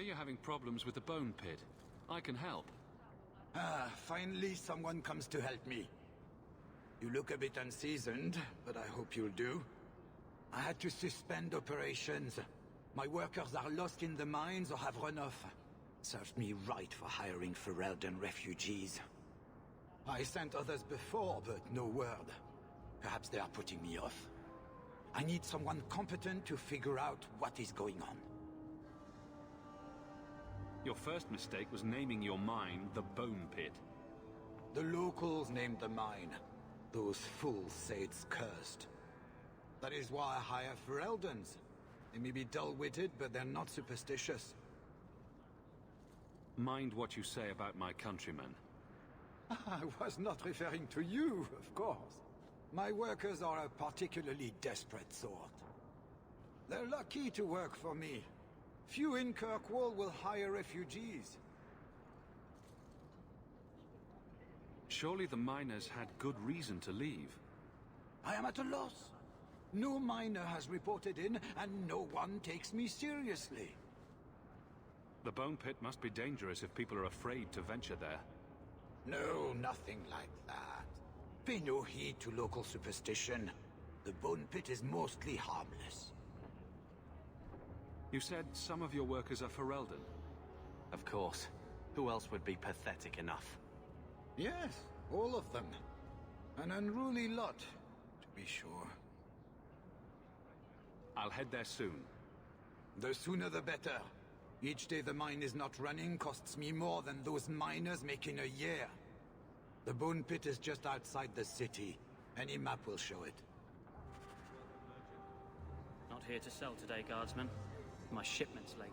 hear you're having problems with the bone pit. I can help. Finally someone comes to help me. You look a bit unseasoned, but I hope you'll do. I had to suspend operations. My workers are lost in the mines or have run off. Serves me right for hiring Ferelden refugees. I sent others before, but no word. Perhaps they are putting me off. I need someone competent to figure out what is going on. Your first mistake was naming your mine the Bone Pit. The locals named the mine. Those fools say it's cursed. That is why I hire Fereldens. They may be dull-witted, but they're not superstitious. Mind what you say about my countrymen. I was not referring to you, of course. My workers are a particularly desperate sort. They're lucky to work for me. Few in Kirkwall will hire refugees. Surely the miners had good reason to leave. I am at a loss. No miner has reported in, and no one takes me seriously. The Bone Pit must be dangerous if people are afraid to venture there. No, nothing like that. Pay no heed to local superstition. The Bone Pit is mostly harmless. You said some of your workers are Ferelden. Of course. Who else would be pathetic enough? Yes, all of them. An unruly lot, to be sure. I'll head there soon. The sooner the better. Each day the mine is not running costs me more than those miners make in a year. The Bone Pit is just outside the city. Any map will show it. Not here to sell today, guardsman. My shipment's late.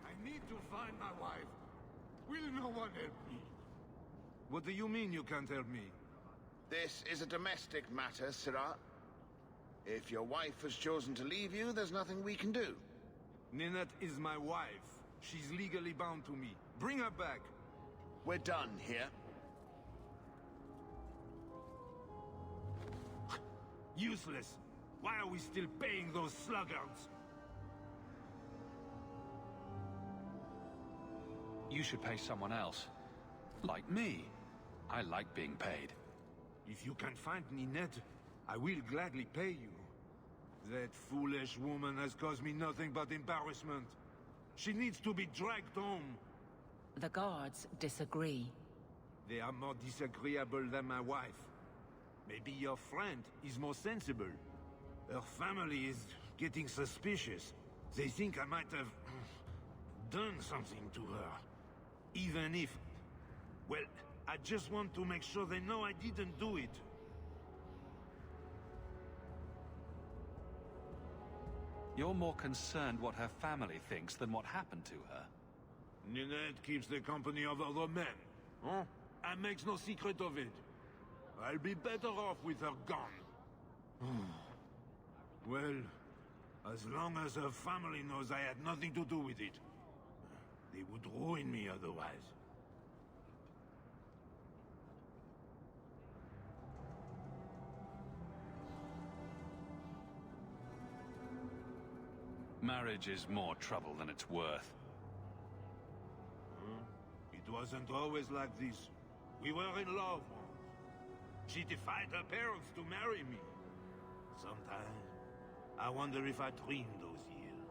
I need to find my wife. Will no one help me? What do you mean you can't help me? This is a domestic matter, Sirrah. If your wife has chosen to leave you, there's nothing we can do. Ninette is my wife. She's legally bound to me. Bring her back. We're done here. Useless. Why are we still paying those sluggards? You should pay someone else. Like me. I like being paid. If you can find Ninette, I will gladly pay you. That foolish woman has caused me nothing but embarrassment. She needs to be dragged home. The guards disagree. They are more disagreeable than my wife. Maybe your friend is more sensible. Her family is getting suspicious. They think I might have done something to her. Even if... well, I just want to make sure they know I didn't do it. You're more concerned what her family thinks than what happened to her. Ninette keeps the company of other men. Huh? And makes no secret of it. I'll be better off with her gone. Well, as long as her family knows I had nothing to do with it. They would ruin me otherwise. Marriage is more trouble than it's worth. It wasn't always like this. We were in love once. She defied her parents to marry me. Sometimes, I wonder if I dreamed those years.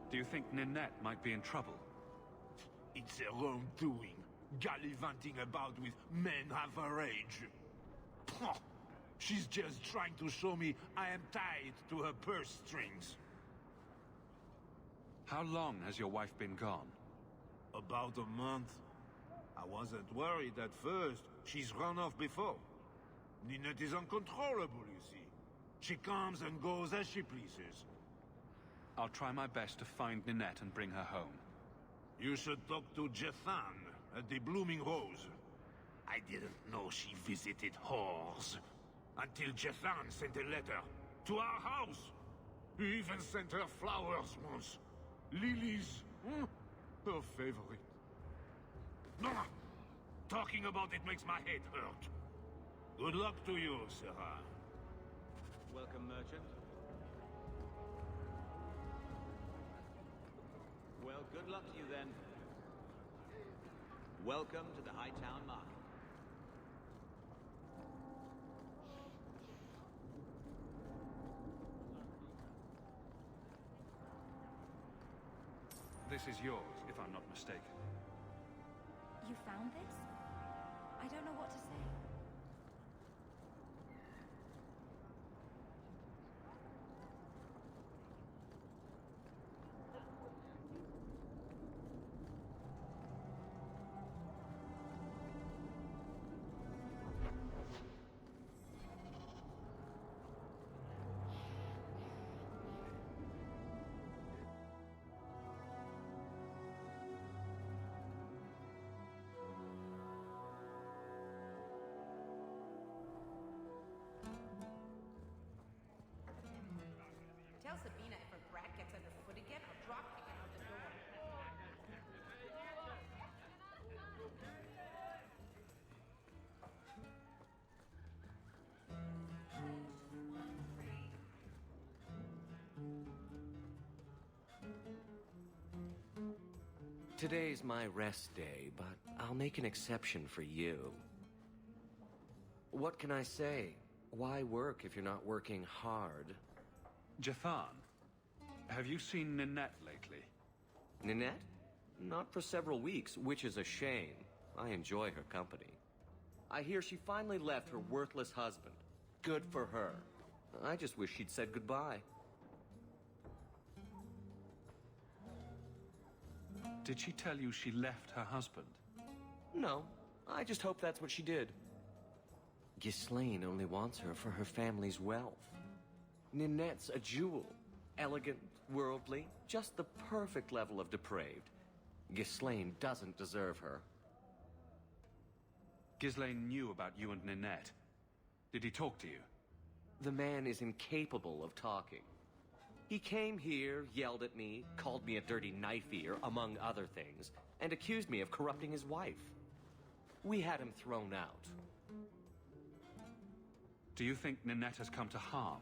Do you think Ninette might be in trouble? It's her own doing, gallivanting about with men half her age. Pah! She's just trying to show me I am tied to her purse strings. How long has your wife been gone? About a month. I wasn't worried at first. She's run off before. Ninette is uncontrollable, you see. She comes and goes as she pleases. I'll try my best to find Ninette and bring her home. You should talk to Jethan at the Blooming Rose. I didn't know she visited whores. Until Jethan sent a letter. To our house. He even sent her flowers once. Lilies. Her favorite. No! Talking about it makes my head hurt. Good luck to you, Sarah. Welcome, merchant. Well, good luck to you then. Welcome to the Hightown Market. This is yours, if I'm not mistaken. You found this? I don't know what to say. Tell Sabina if her brat gets underfoot again, I'll drop kick her out the door. Today's my rest day, but I'll make an exception for you. What can I say? Why work if you're not working hard? Jathan, have you seen Ninette lately? Ninette? Not for several weeks, which is a shame. I enjoy her company. I hear she finally left her worthless husband. Good for her. I just wish she'd said goodbye. Did she tell you she left her husband? No, I just hope that's what she did. Ghislaine only wants her for her family's wealth. Ninette's a jewel. Elegant, worldly, just the perfect level of depraved. Ghislaine doesn't deserve her. Ghislaine knew about you and Ninette. Did he talk to you? The man is incapable of talking. He came here, yelled at me, called me a dirty knife-ear, among other things, and accused me of corrupting his wife. We had him thrown out. Do you think Ninette has come to harm?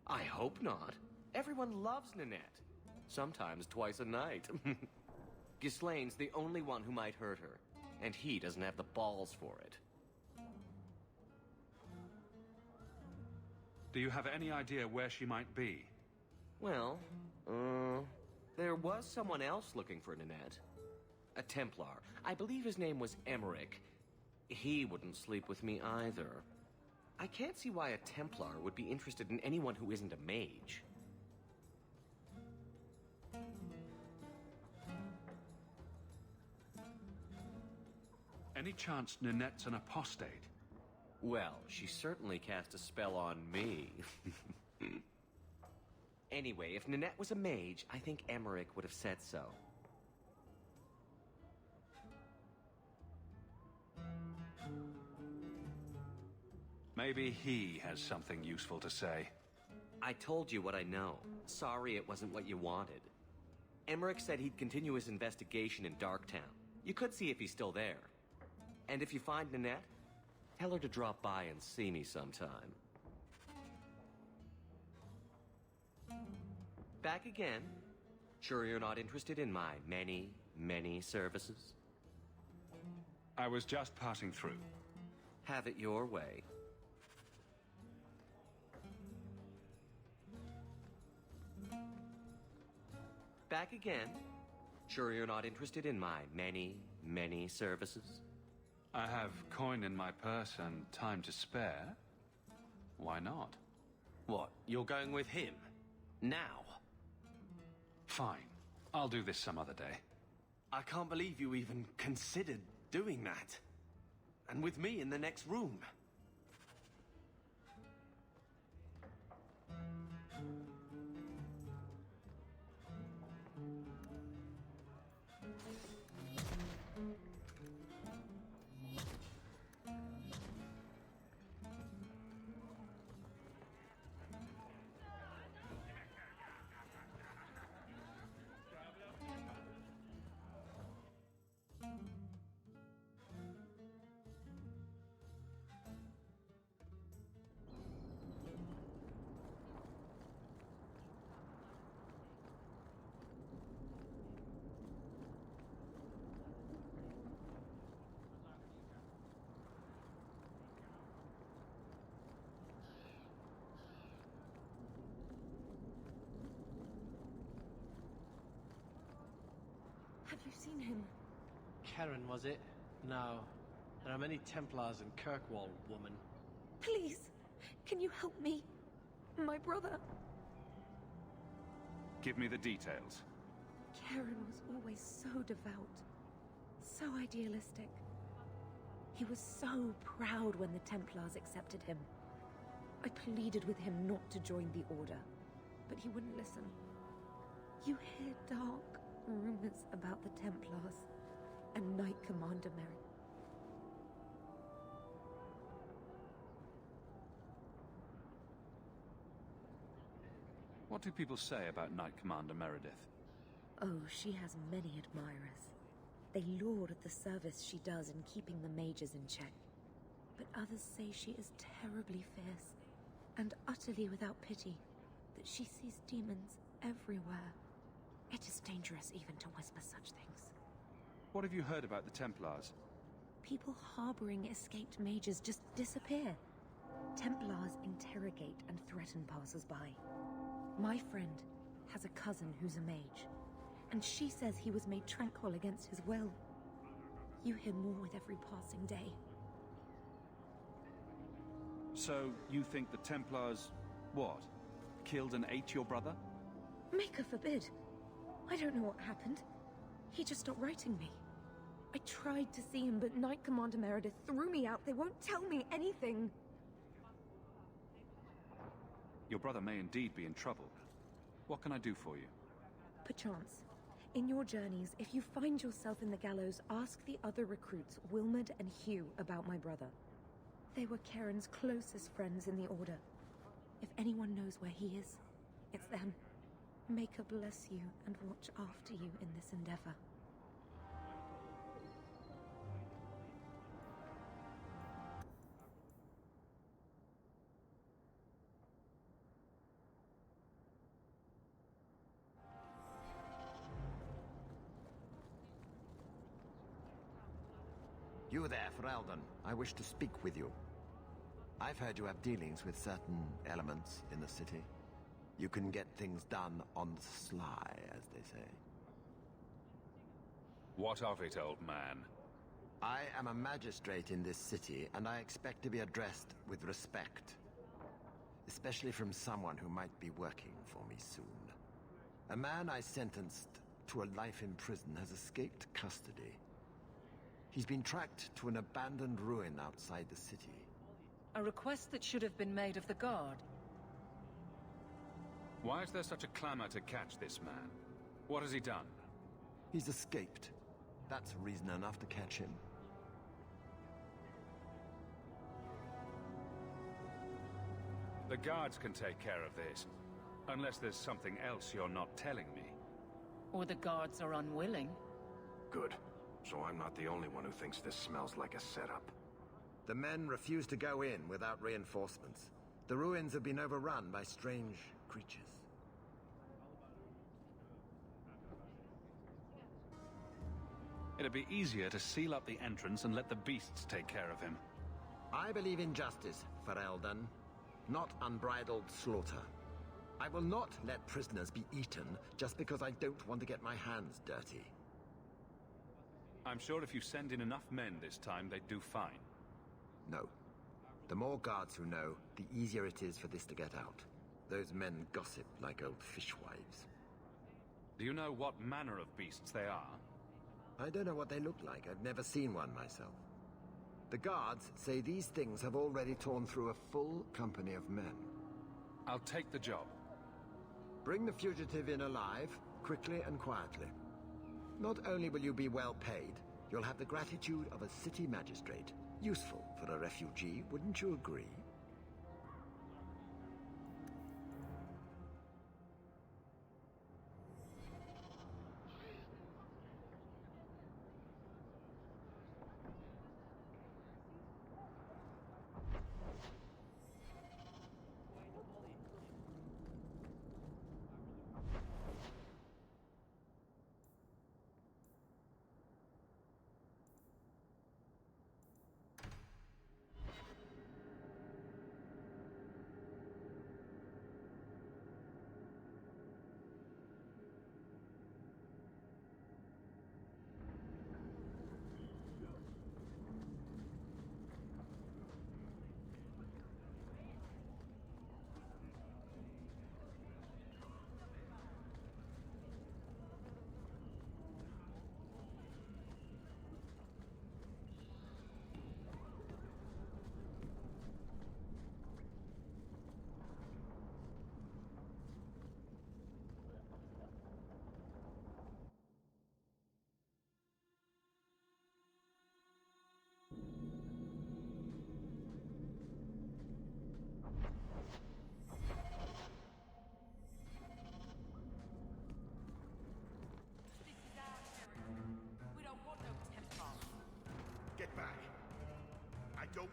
I hope not. Everyone loves Ninette. Sometimes twice a night. Ghislaine's the only one who might hurt her, and he doesn't have the balls for it. Do you have any idea where she might be? Well, there was someone else looking for Ninette. A Templar. I believe his name was Emmerich. He wouldn't sleep with me either. I can't see why a Templar would be interested in anyone who isn't a mage. Any chance Ninette's an apostate? Well, she certainly cast a spell on me. Anyway, if Ninette was a mage, I think Emmerich would have said so. Maybe he has something useful to say. I told you what I know. Sorry it wasn't what you wanted. Emmerich said he'd continue his investigation in Darktown. You could see if he's still there. And if you find Ninette, tell her to drop by and see me sometime. Back again? Sure you're not interested in my many, many services? I was just passing through. Have it your way. Back again? Sure you're not interested in my many, many services? I have coin in my purse and time to spare. Why not? What, you're going with him? Now? Fine. I'll do this some other day. I can't believe you even considered doing that. And with me in the next room. Have you seen him? Karen, was it? No. There are many Templars in Kirkwall, woman. Please, can you help me? My brother. Give me the details. Karen was always so devout, so idealistic. He was so proud when the Templars accepted him. I pleaded with him not to join the Order, but he wouldn't listen. You hear dark rumors about the Templars and Knight Commander Merrick. What do people say about Knight Commander Meredith? Oh, she has many admirers. They laud at the service she does in keeping the mages in check. But others say she is terribly fierce and utterly without pity, that she sees demons everywhere. It is dangerous even to whisper such things. What have you heard about the Templars? People harboring escaped mages just disappear. Templars interrogate and threaten passers-by. My friend has a cousin who's a mage, and she says he was made tranquil against his will. You hear more with every passing day. So, you think the Templars, what? Killed and ate your brother? Maker forbid. I don't know what happened. He just stopped writing me. I tried to see him, but Knight Commander Meredith threw me out. They won't tell me anything. Your brother may indeed be in trouble. What can I do for you? Perchance. In your journeys, if you find yourself in the gallows, ask the other recruits, Wilmerd and Hugh, about my brother. They were Karen's closest friends in the Order. If anyone knows where he is, it's them. Maker bless you and watch after you in this endeavor. You there, Ferelden. I wish to speak with you. I've heard you have dealings with certain elements in the city. You can get things done on the sly, as they say. What of it, old man? I am a magistrate in this city, and I expect to be addressed with respect. Especially from someone who might be working for me soon. A man I sentenced to a life in prison has escaped custody. He's been tracked to an abandoned ruin outside the city. A request that should have been made of the guard. Why is there such a clamor to catch this man? What has he done? He's escaped. That's reason enough to catch him. The guards can take care of this. Unless there's something else you're not telling me. Or the guards are unwilling. Good. So I'm not the only one who thinks this smells like a setup. The men refuse to go in without reinforcements. The ruins have been overrun by strange creatures. It'd be easier to seal up the entrance and let the beasts take care of him. I believe in justice, Ferelden, not unbridled slaughter. I will not let prisoners be eaten just because I don't want to get my hands dirty. I'm sure if you send in enough men this time, they'd do fine. No. The more guards who know, the easier it is for this to get out. Those men gossip like old fishwives. Do you know what manner of beasts they are? I don't know what they look like. I've never seen one myself. The guards say these things have already torn through a full company of men. I'll take the job. Bring the fugitive in alive, quickly and quietly. Not only will you be well paid, you'll have the gratitude of a city magistrate. Useful for a refugee, wouldn't you agree?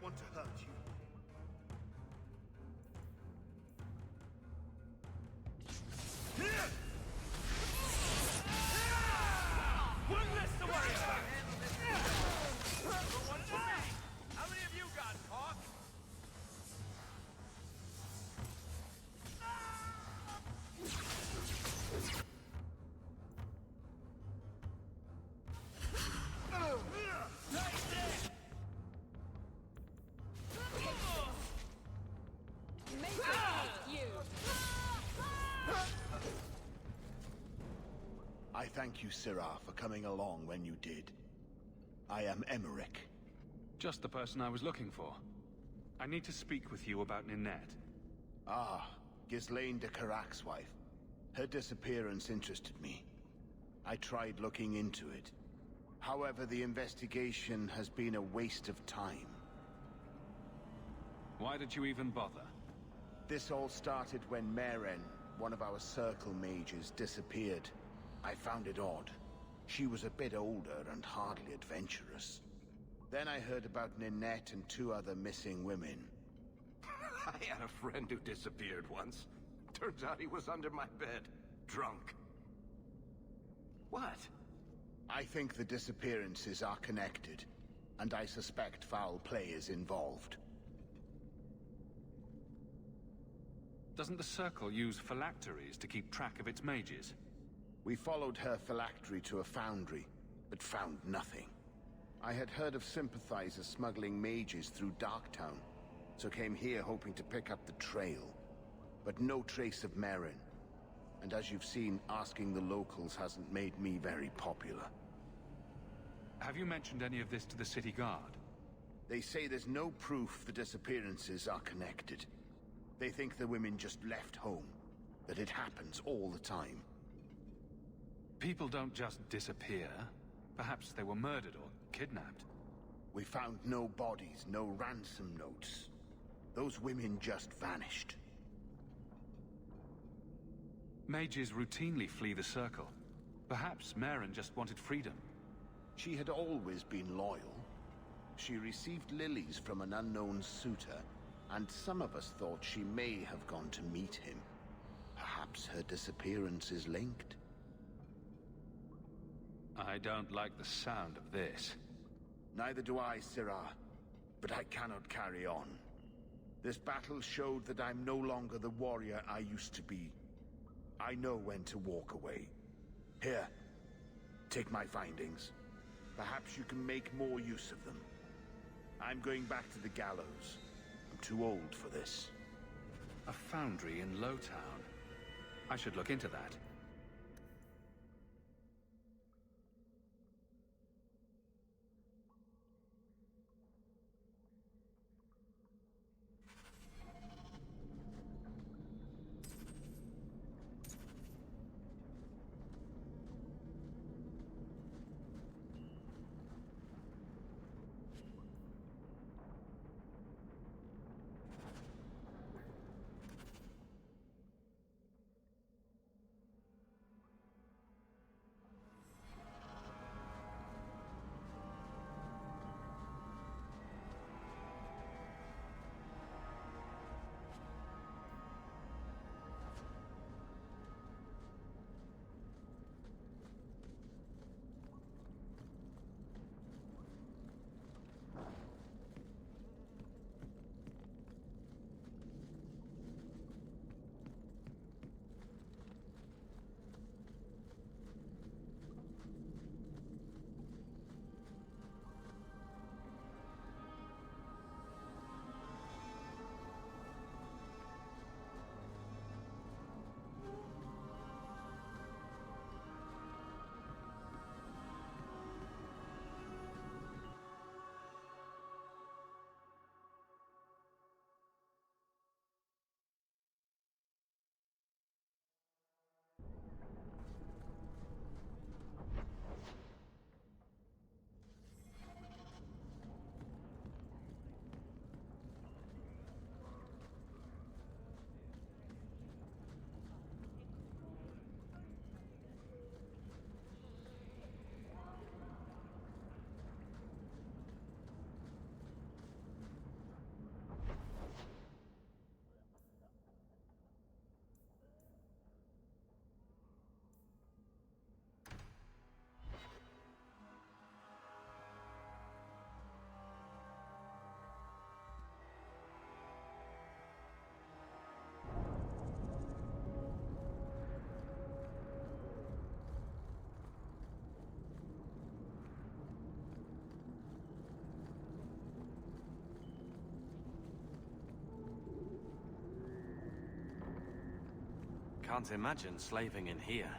want to hurt you. One less to worry about! One for me! How many of you got talk? I thank you, Syrah, for coming along when you did. I am Emmerich. Just the person I was looking for. I need to speak with you about Ninette. Ah, Ghislaine de Carac's wife. Her disappearance interested me. I tried looking into it. However, the investigation has been a waste of time. Why did you even bother? This all started when Meren, one of our circle mages, disappeared. I found it odd. She was a bit older and hardly adventurous. Then I heard about Ninette and 2 other missing women. I had a friend who disappeared once. Turns out he was under my bed, drunk. What? I think the disappearances are connected, and I suspect foul play is involved. Doesn't the Circle use phylacteries to keep track of its mages? We followed her phylactery to a foundry, but found nothing. I had heard of sympathizers smuggling mages through Darktown, so came here hoping to pick up the trail. But no trace of Meren. And as you've seen, asking the locals hasn't made me very popular. Have you mentioned any of this to the city guard? They say there's no proof the disappearances are connected. They think the women just left home, that it happens all the time. People don't just disappear. Perhaps they were murdered or kidnapped. We found no bodies, no ransom notes. Those women just vanished. Mages routinely flee the Circle. Perhaps Meren just wanted freedom. She had always been loyal. She received lilies from an unknown suitor, and some of us thought she may have gone to meet him. Perhaps her disappearance is linked. I don't like the sound of this. Neither do I, Syrah. But I cannot carry on. This battle showed that I'm no longer the warrior I used to be. I know when to walk away. Here, take my findings. Perhaps you can make more use of them. I'm going back to the gallows. I'm too old for this. A foundry in Lowtown. I should look into that. Can't imagine slaving in here.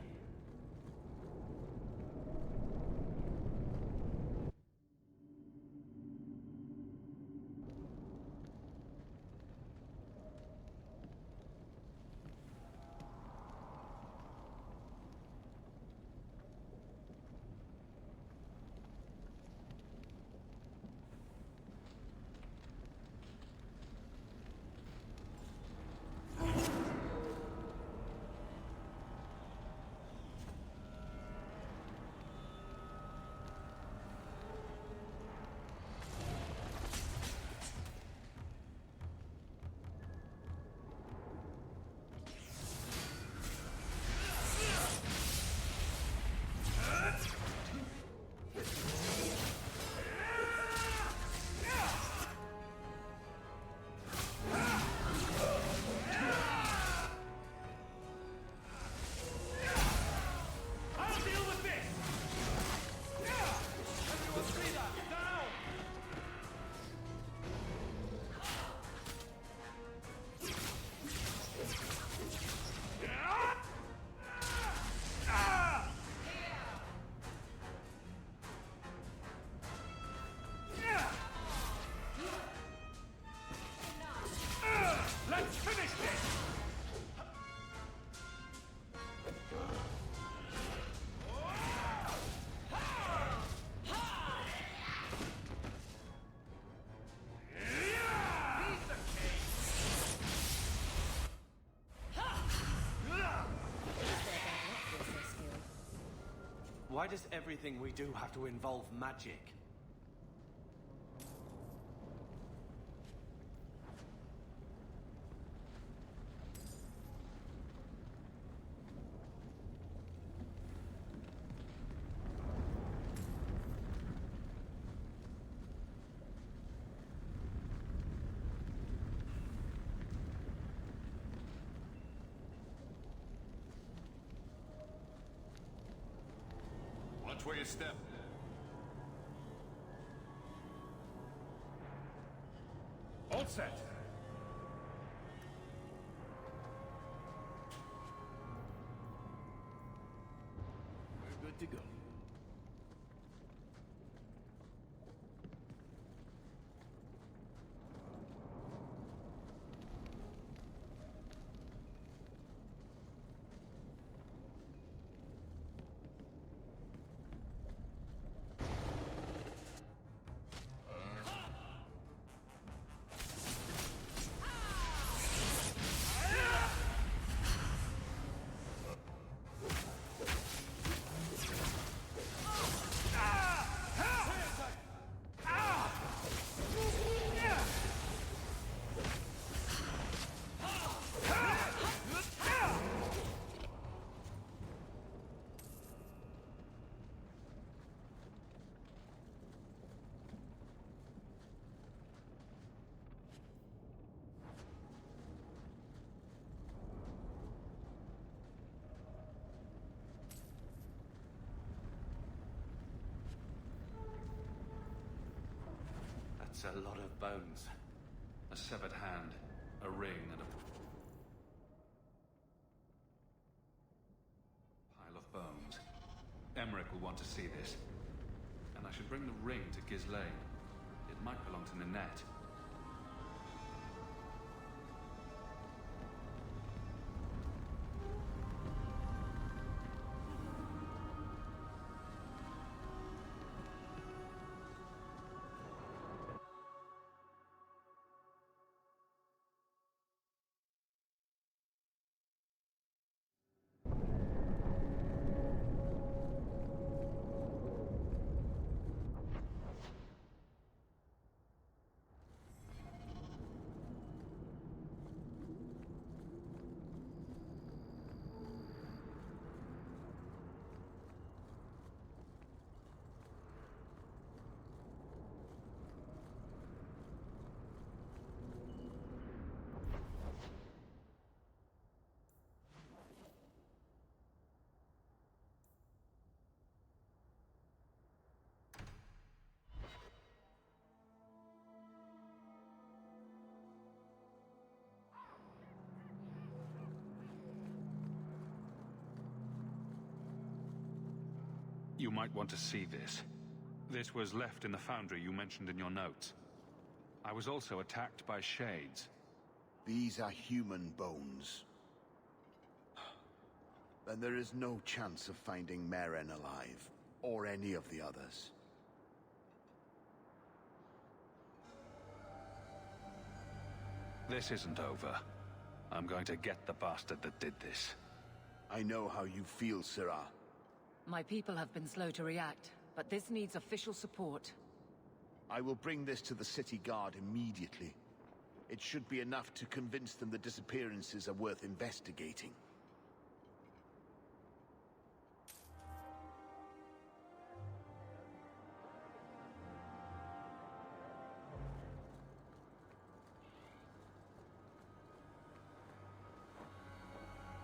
Why does everything we do have to involve magic? Watch where you step. All set. We're good to go. That's a lot of bones. A severed hand, a ring, and a pile of bones. Emmerich will want to see this. And I should bring the ring to Ghislaine. It might belong to Ninette. You might want to see this. This was left in the foundry you mentioned in your notes. I was also attacked by shades. These are human bones. Then there is no chance of finding Meren alive, or any of the others. This isn't over. I'm going to get the bastard that did this. I know how you feel, Sirah. My people have been slow to react, but this needs official support. I will bring this to the city guard immediately. It should be enough to convince them the disappearances are worth investigating.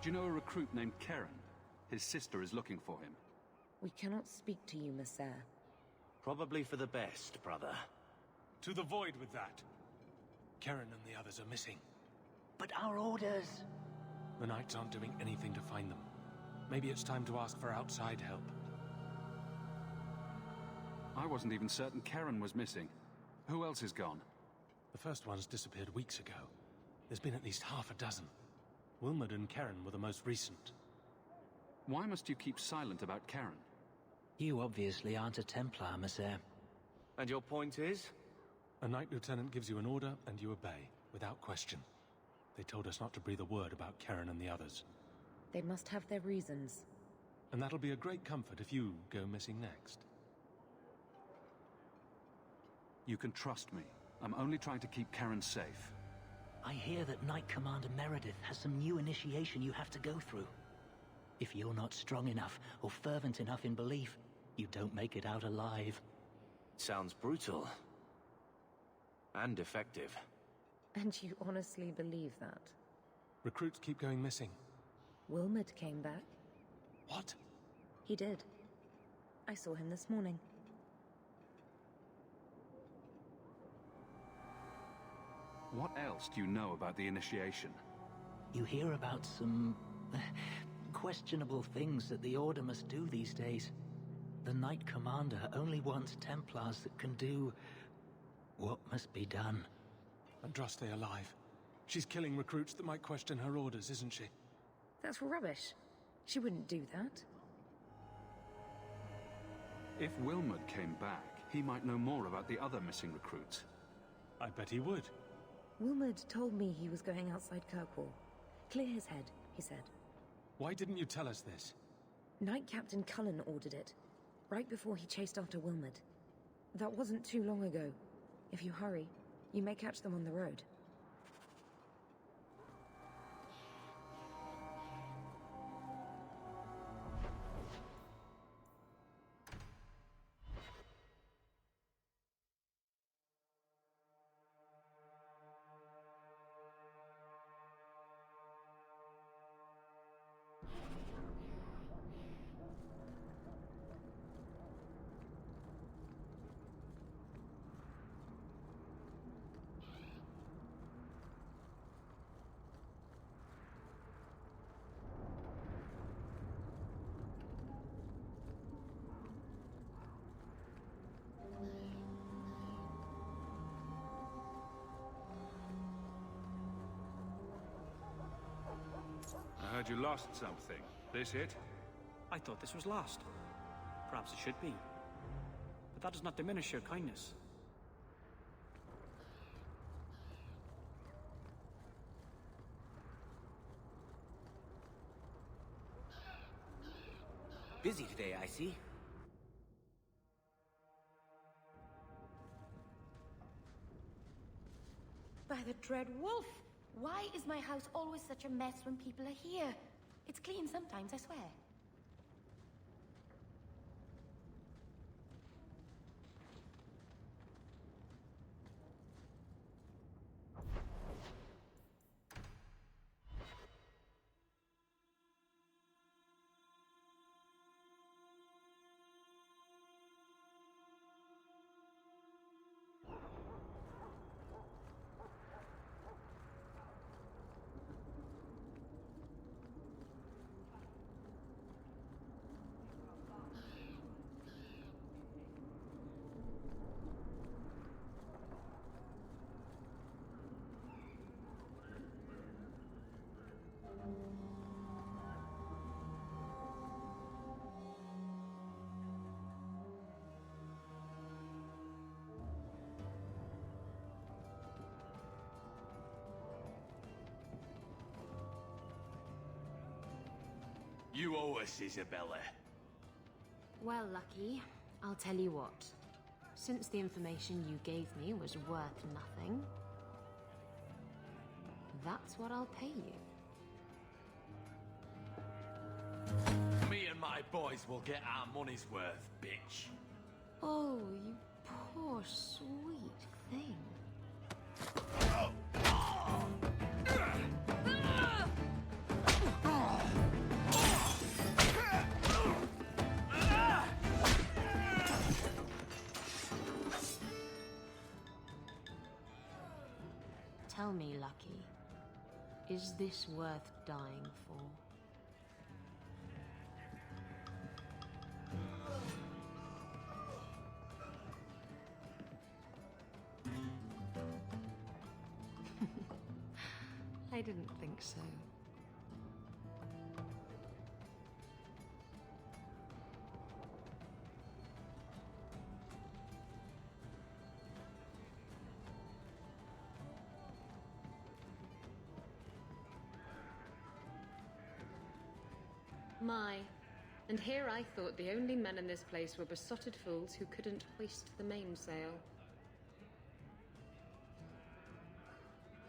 Do you know a recruit named Karen? His sister is looking for him. We cannot speak to you, Messer. Probably for the best, brother. To the void with that. Karen and the others are missing. But our orders... The Knights aren't doing anything to find them. Maybe it's time to ask for outside help. I wasn't even certain Karen was missing. Who else is gone? The first ones disappeared weeks ago. There's been at least half a dozen. Wilmot and Karen were the most recent. Why must you keep silent about Karen? You obviously aren't a Templar, Messer. And your point is? A Knight Lieutenant gives you an order, and you obey, without question. They told us not to breathe a word about Karen and the others. They must have their reasons. And that'll be a great comfort if you go missing next. You can trust me. I'm only trying to keep Karen safe. I hear that Knight Commander Meredith has some new initiation you have to go through. If you're not strong enough or fervent enough in belief, you don't make it out alive. Sounds brutal. And effective. And you honestly believe that? Recruits keep going missing. Wilmot came back. What? He did. I saw him this morning. What else do you know about the initiation? You hear about some... questionable things that the Order must do these days. The Knight Commander only wants Templars that can do... what must be done. Andraste alive. She's killing recruits that might question her orders, isn't she? That's rubbish. She wouldn't do that. If Wilmot came back, he might know more about the other missing recruits. I bet he would. Wilmot told me he was going outside Kirkwall. Clear his head, he said. Why didn't you tell us this? Knight Captain Cullen ordered it, right before he chased after Wilmot. That wasn't too long ago. If you hurry, you may catch them on the road. I heard you lost something. This it? I thought this was lost. Perhaps it should be. But that does not diminish your kindness. Busy today, I see. By the dread wolf! Why is my house always such a mess when people are here? It's clean sometimes, I swear. You owe us, Isabella. Well, Lucky, I'll tell you what. Since the information you gave me was worth nothing, that's what I'll pay you. Me and my boys will get our money's worth, bitch. Oh, you poor, sweet thing. Tell me, Lucky, is this worth dying for? I didn't think so. My, and here I thought the only men in this place were besotted fools who couldn't hoist the mainsail.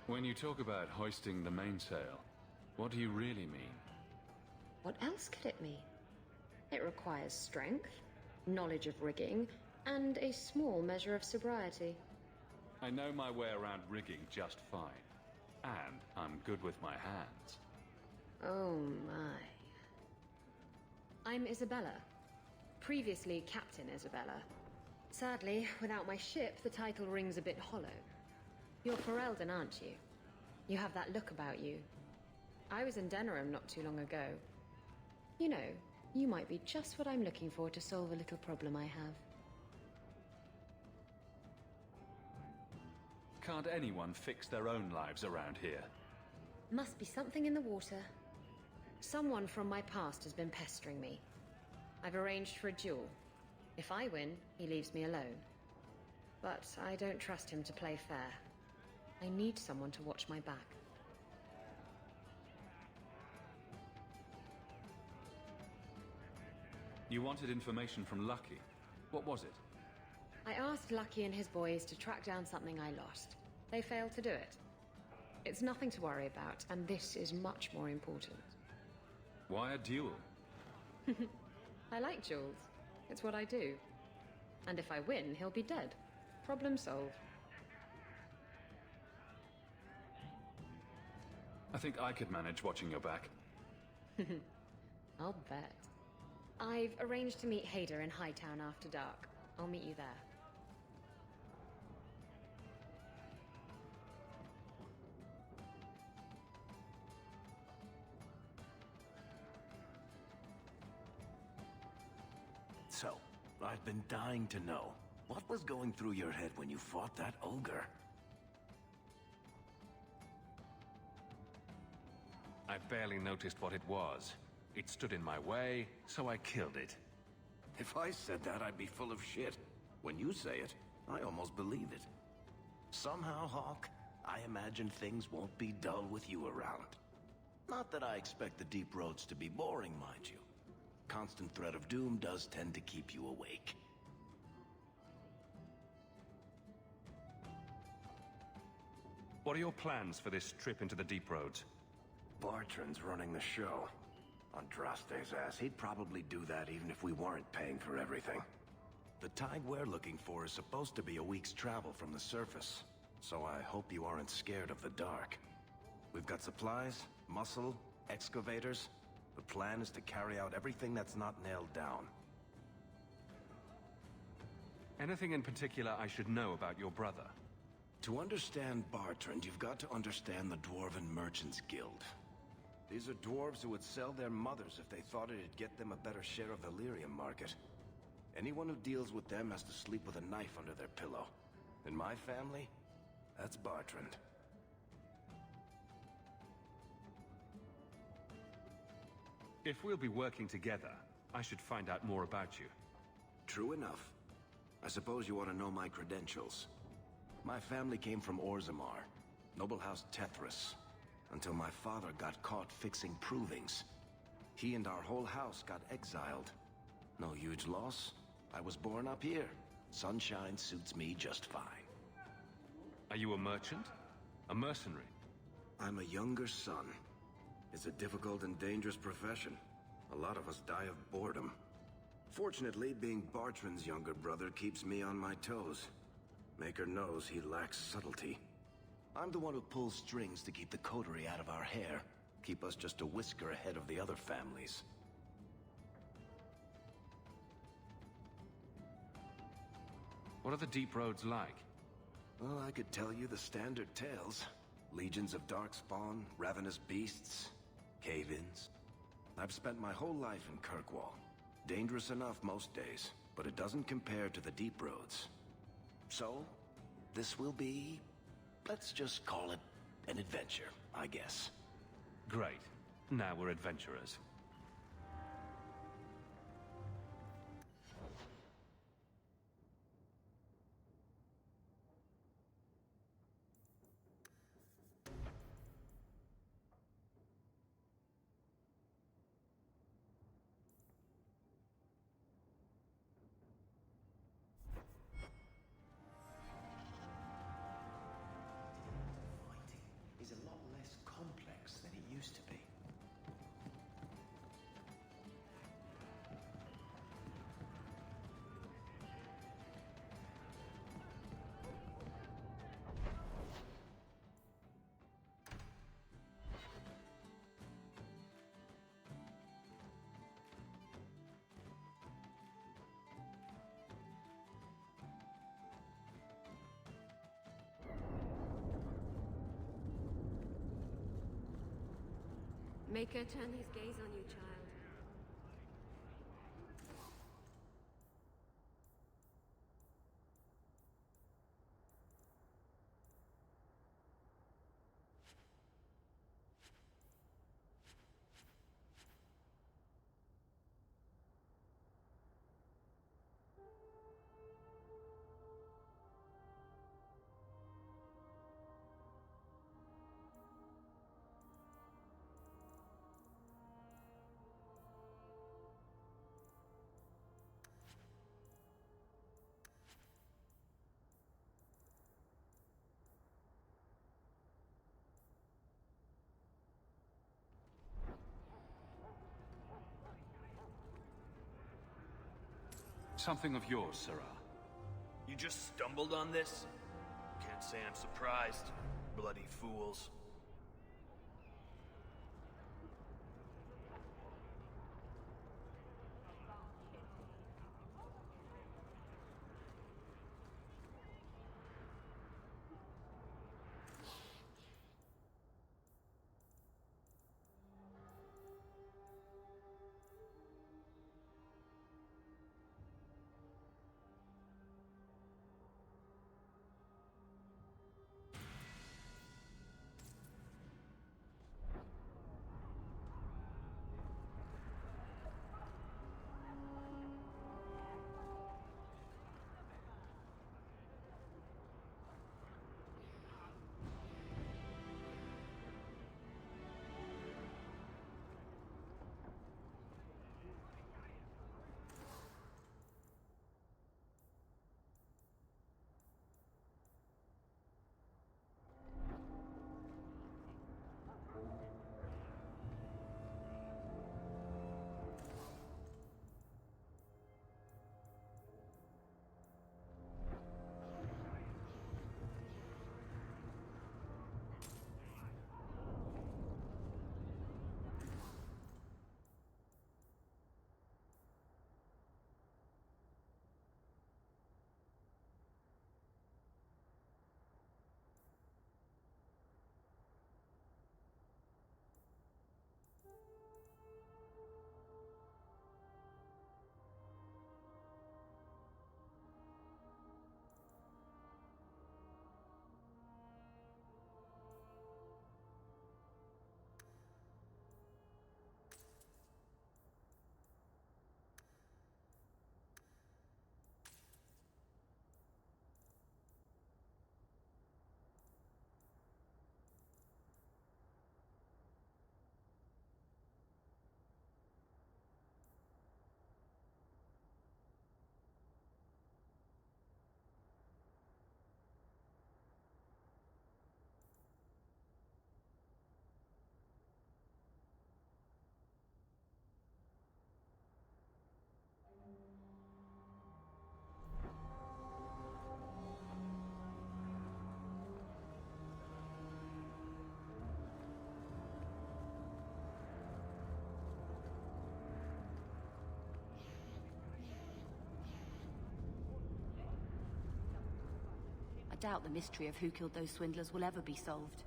When you talk about hoisting the mainsail, what do you really mean? What else could it mean? It requires strength, knowledge of rigging, and a small measure of sobriety. I know my way around rigging just fine. And I'm good with my hands. Oh my. I'm Isabella. Previously Captain Isabella. Sadly, without my ship, the title rings a bit hollow. You're Ferelden, aren't you? You have that look about you. I was in Denerim not too long ago. You know, you might be just what I'm looking for to solve a little problem I have. Can't anyone fix their own lives around here? Must be something in the water. Someone from my past has been pestering me. I've arranged for a duel. If I win, he leaves me alone. But I don't trust him to play fair. I need someone to watch my back. You wanted information from Lucky. What was it? I asked Lucky and his boys to track down something I lost. They failed to do it. It's nothing to worry about, and this is much more important. Why a duel? I like duels. It's what I do. And if I win, he'll be dead. Problem solved. I think I could manage watching your back. I'll bet. I've arranged to meet Hader in Hightown after dark. I'll meet you there. So, I've been dying to know. What was going through your head when you fought that ogre? I barely noticed what it was. It stood in my way, so I killed it. If I said that, I'd be full of shit. When you say it, I almost believe it. Somehow, Hawk, I imagine things won't be dull with you around. Not that I expect the deep roads to be boring, mind you. Constant threat of doom does tend to keep you awake. What are your plans for this trip into the deep roads? Bartrand's running the show. Andraste's ass, he'd probably do that even if we weren't paying for everything. The tide we're looking for is supposed to be a week's travel from the surface, so I hope you aren't scared of the dark. We've got supplies, muscle, excavators. The plan is to carry out everything that's not nailed down. Anything in particular I should know about your brother? To understand Bartrand, you've got to understand the Dwarven Merchants Guild. These are dwarves who would sell their mothers if they thought it'd get them a better share of the lyrium market. Anyone who deals with them has to sleep with a knife under their pillow. In my family, that's Bartrand. If we'll be working together, I should find out more about you. True enough. I suppose you want to know my credentials. My family came from Orzammar, noble house Tethras, until my father got caught fixing provings. He and our whole house got exiled. No huge loss. I was born up here. Sunshine suits me just fine. Are you a merchant? A mercenary? I'm a younger son. It's a difficult and dangerous profession. A lot of us die of boredom. Fortunately, being Bartrand's younger brother keeps me on my toes. Maker knows he lacks subtlety. I'm the one who pulls strings to keep the coterie out of our hair. Keep us just a whisker ahead of the other families. What are the deep roads like? Well, I could tell you the standard tales. Legions of darkspawn, ravenous beasts, cave-ins. I've spent my whole life in Kirkwall. Dangerous enough most days, but it doesn't compare to the deep roads. So, this will be... let's just call it an adventure, I guess. Great. Now we're adventurers. Is a lot less complex than it used to be. Maker, turn his gaze on you, child. Something of yours, Sarah. You just stumbled on this? Can't say I'm surprised. Bloody fools. doubt the mystery of who killed those swindlers will ever be solved.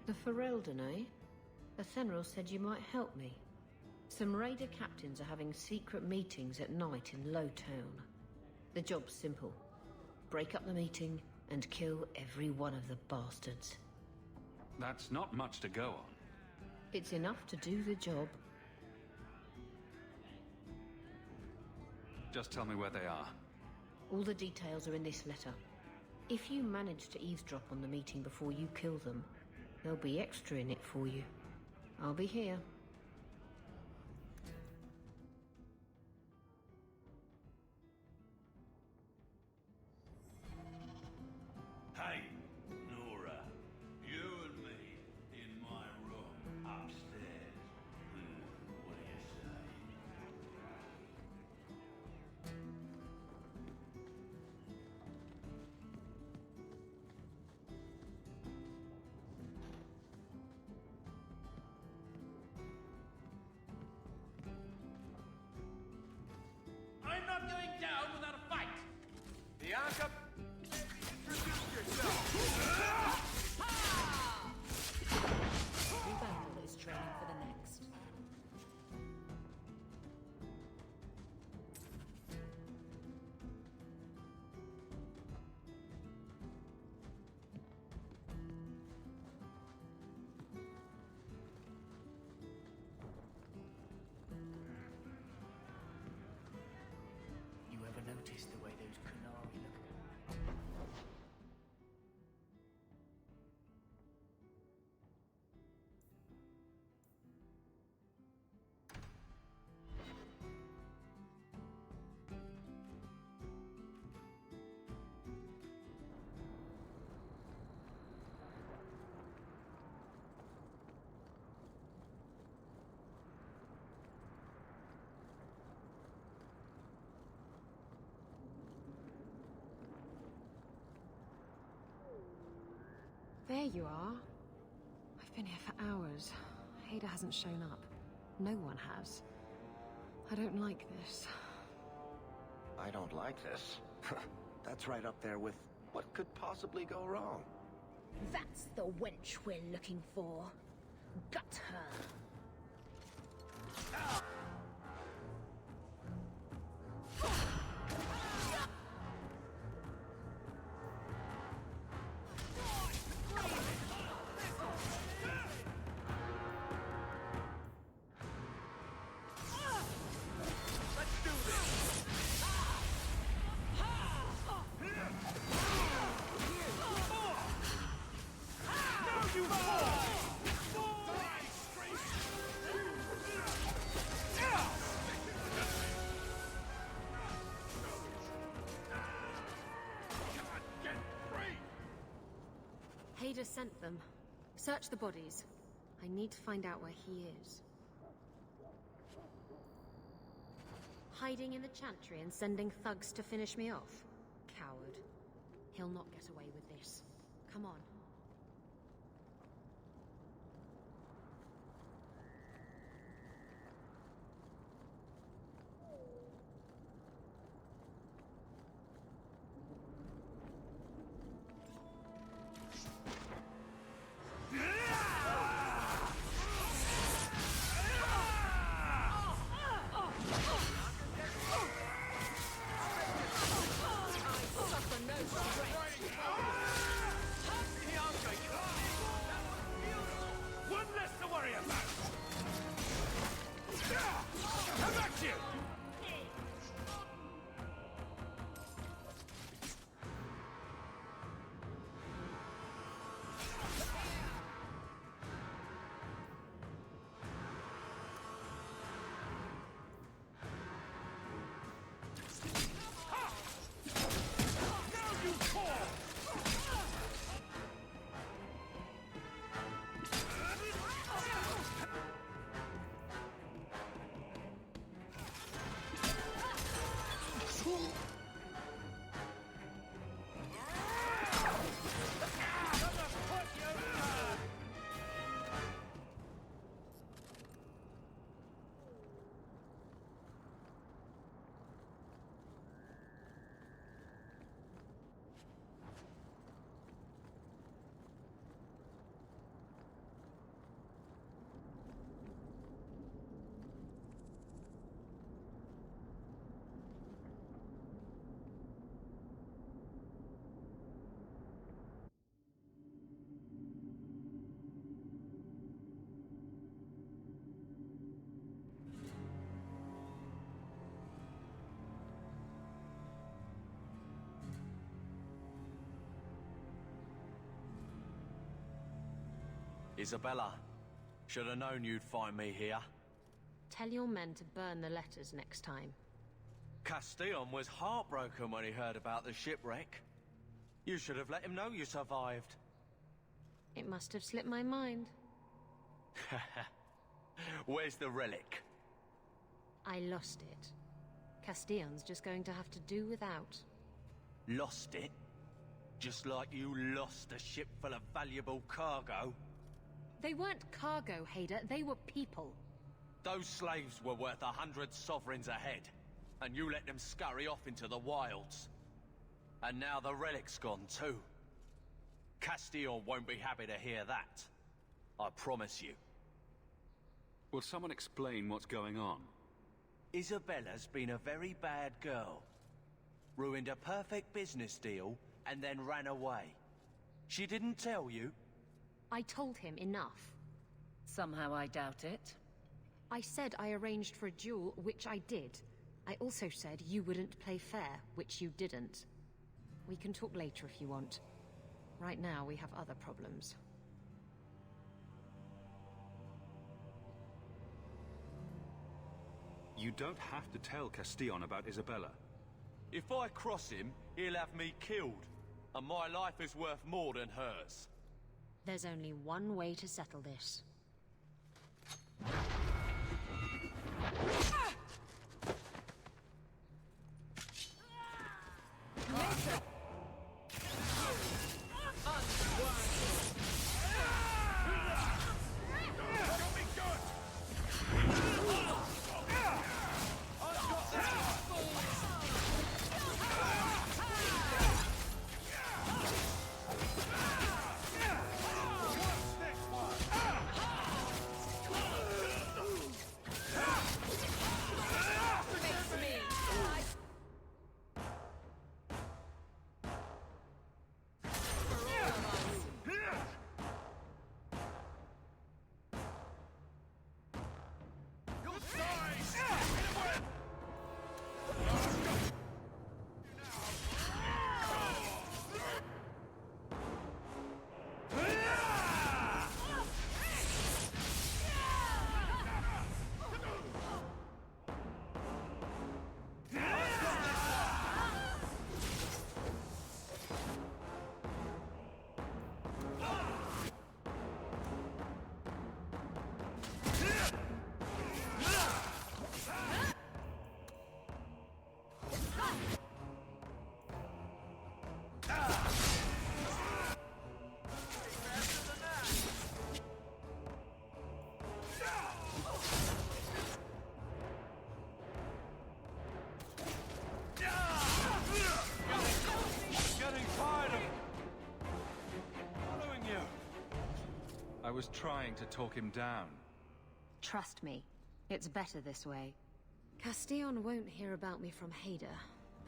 The Ferelden, eh? Athenril said you might help me. Some raider captains are having secret meetings at night in Lowtown. The job's simple. Break up the meeting and kill every one of the bastards. That's not much to go on. It's enough to do the job. Just tell me where they are. All the details are in this letter. If you manage to eavesdrop on the meeting before you kill them, there'll be extra in it for you. I'll be here. Hey, Nora. You and me in my room upstairs. What do you say? There you are. I've been here for hours. Hader hasn't shown up. No one has. I don't like this. I don't like this. That's right up there with what could possibly go wrong. That's the wench we're looking for. Gut her. Hader sent them. Search the bodies. I need to find out where he is. Hiding in the chantry and sending thugs to finish me off? Coward. He'll not get away with this. Come on. One less to worry about! Come back to you! Isabella, should have known you'd find me here. Tell your men to burn the letters next time. Castillon was heartbroken when he heard about the shipwreck. You should have let him know you survived. It must have slipped my mind. Where's the relic? I lost it. Castillon's just going to have to do without. Lost it? Just like you lost a ship full of valuable cargo? They weren't cargo, Hader. They were people. Those slaves were worth 100 sovereigns a head, and you let them scurry off into the wilds. And now the relic's gone too. Castillon won't be happy to hear that. I promise you. Will someone explain what's going on? Isabella's been a very bad girl. Ruined a perfect business deal, and then ran away. She didn't tell you? I told him enough. Somehow I doubt it. I said I arranged for a duel, which I did. I also said you wouldn't play fair, which you didn't. We can talk later if you want. Right now, we have other problems. You don't have to tell Castillon about Isabella. If I cross him, he'll have me killed. And my life is worth more than hers. There's only one way to settle this. I was trying to talk him down. Trust me, it's better this way. Castillon won't hear about me from Hader,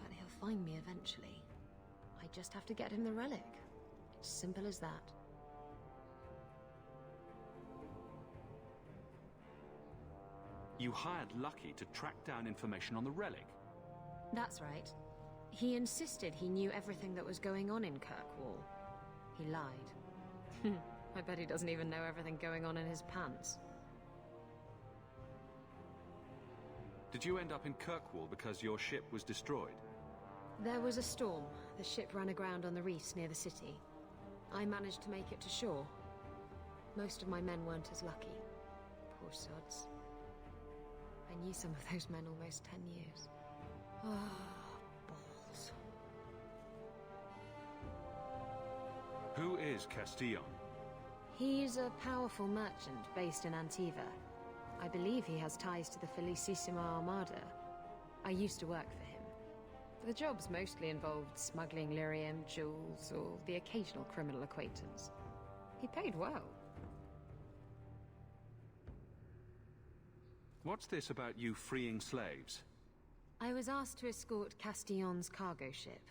but he'll find me eventually. I just have to get him the relic. It's simple as that. You hired Lucky to track down information on the relic? That's right. He insisted he knew everything that was going on in Kirkwall. He lied. I bet he doesn't even know everything going on in his pants. Did you end up in Kirkwall because your ship was destroyed? There was a storm. The ship ran aground on the reefs near the city. I managed to make it to shore. Most of my men weren't as lucky. Poor sods. I knew some of those men almost 10 years. Ah, balls. Who is Castillon? He's a powerful merchant based in Antiva. I believe he has ties to the Felicissima Armada. I used to work for him. The jobs mostly involved smuggling lyrium, jewels, or the occasional criminal acquaintance. He paid well. What's this about you freeing slaves? I was asked to escort Castillon's cargo ship.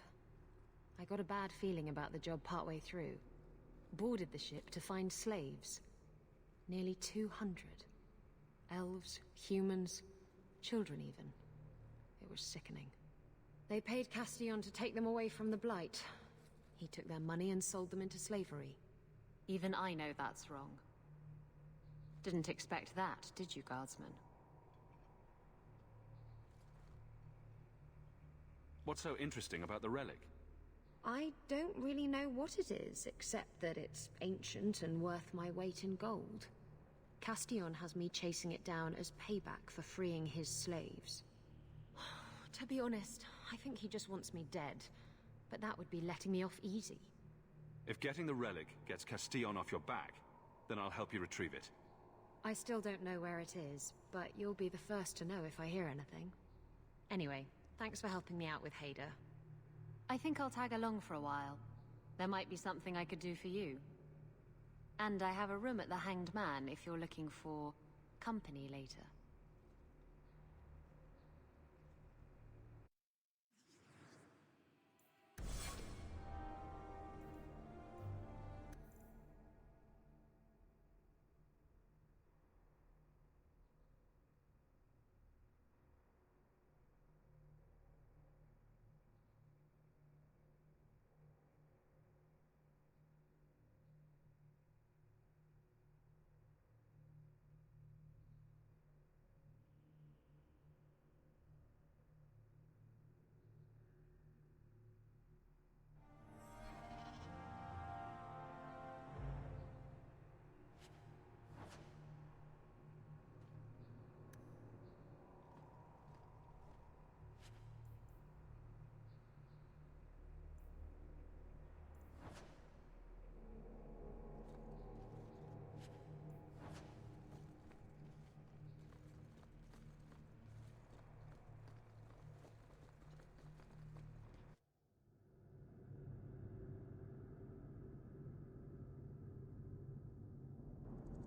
I got a bad feeling about the job partway through. Boarded the ship to find slaves. Nearly 200. Elves, humans, children even. It was sickening. They paid Castillon to take them away from the Blight. He took their money and sold them into slavery. Even I know that's wrong. Didn't expect that, did you, Guardsman? What's so interesting about the relic? I don't really know what it is, except that it's ancient and worth my weight in gold. Castillon has me chasing it down as payback for freeing his slaves. To be honest, I think he just wants me dead, but that would be letting me off easy. If getting the relic gets Castillon off your back, then I'll help you retrieve it. I still don't know where it is, but you'll be the first to know if I hear anything. Anyway, thanks for helping me out with Hader. I think I'll tag along for a while. There might be something I could do for you. And I have a room at the Hanged Man if you're looking for company later.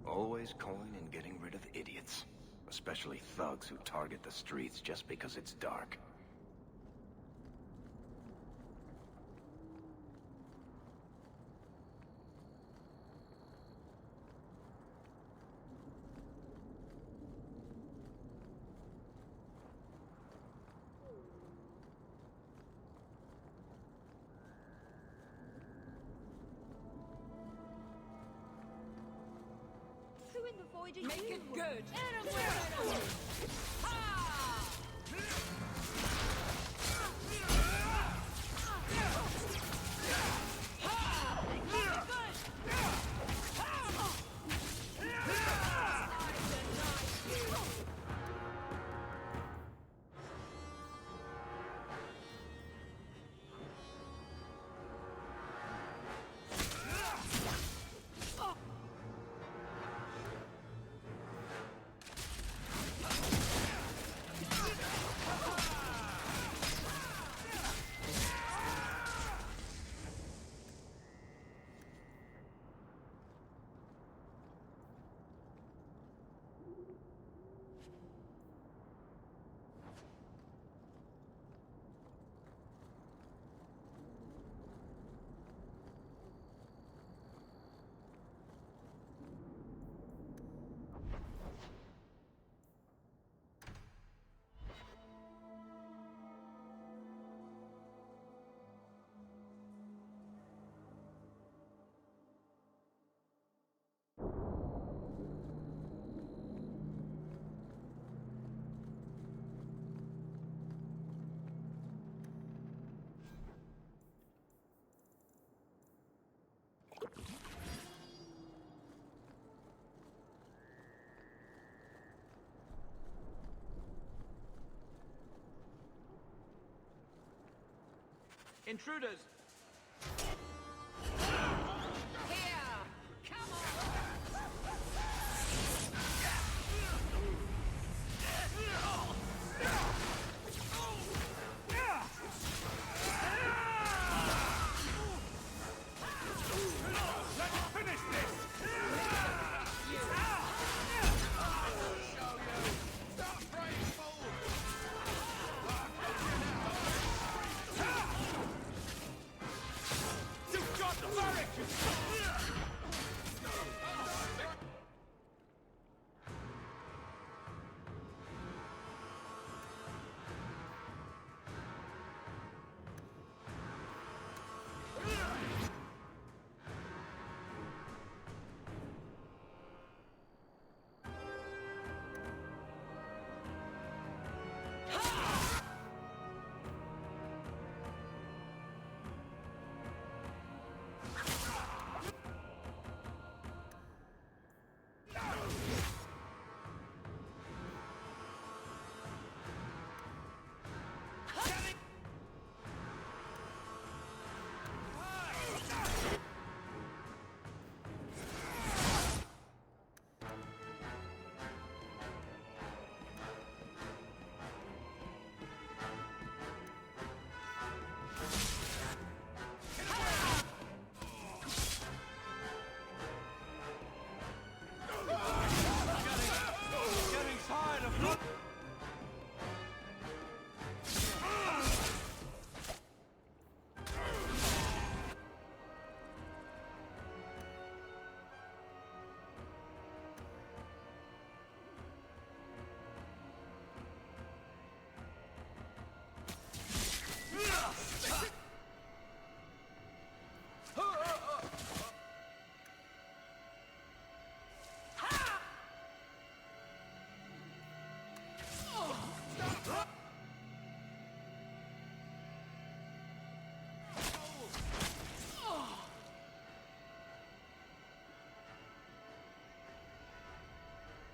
Always coin and getting rid of idiots. Especially thugs who target the streets just because it's dark. Make it good! Intruders!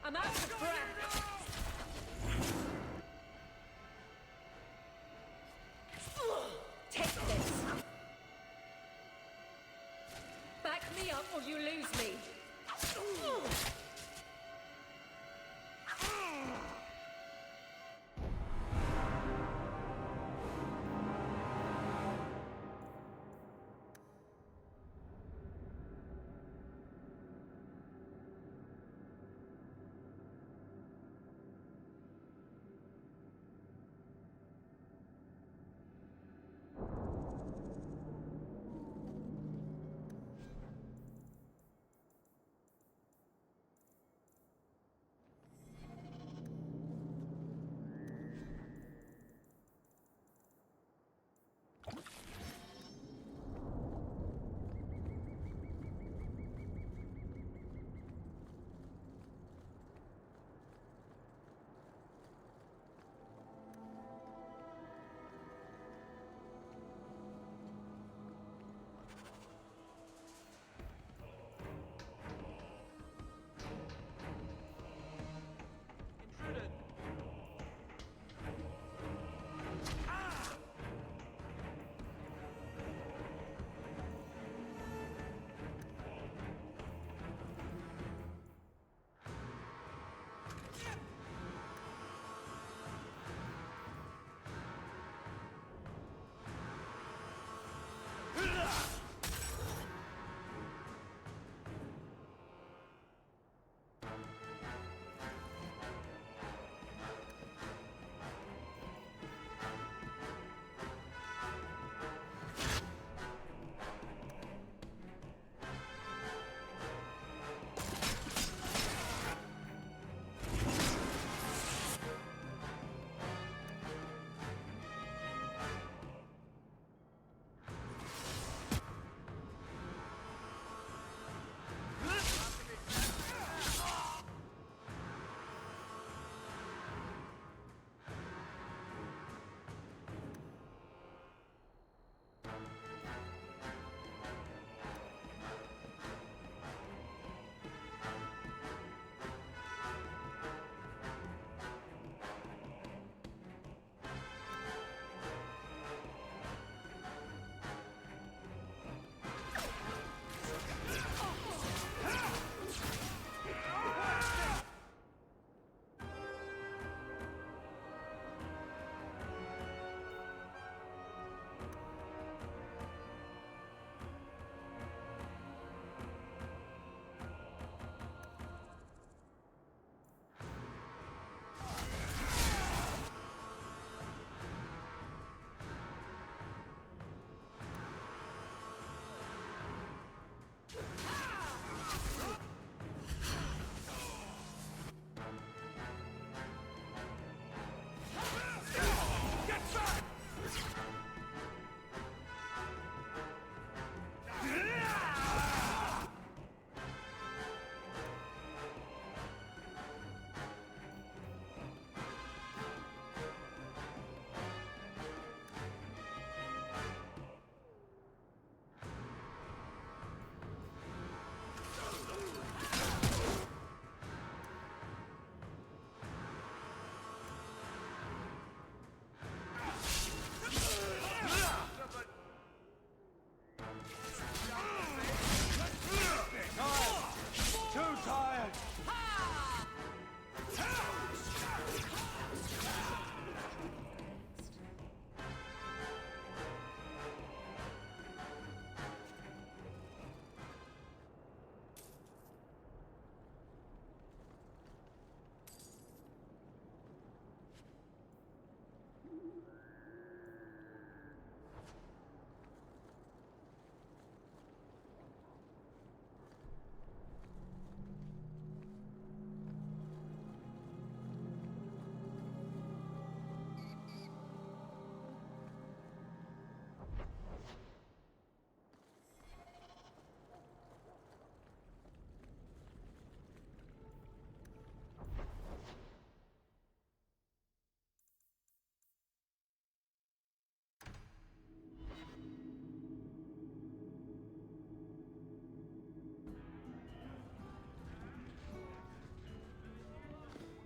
I'm out of breath! Take this! Back me up or you lose me!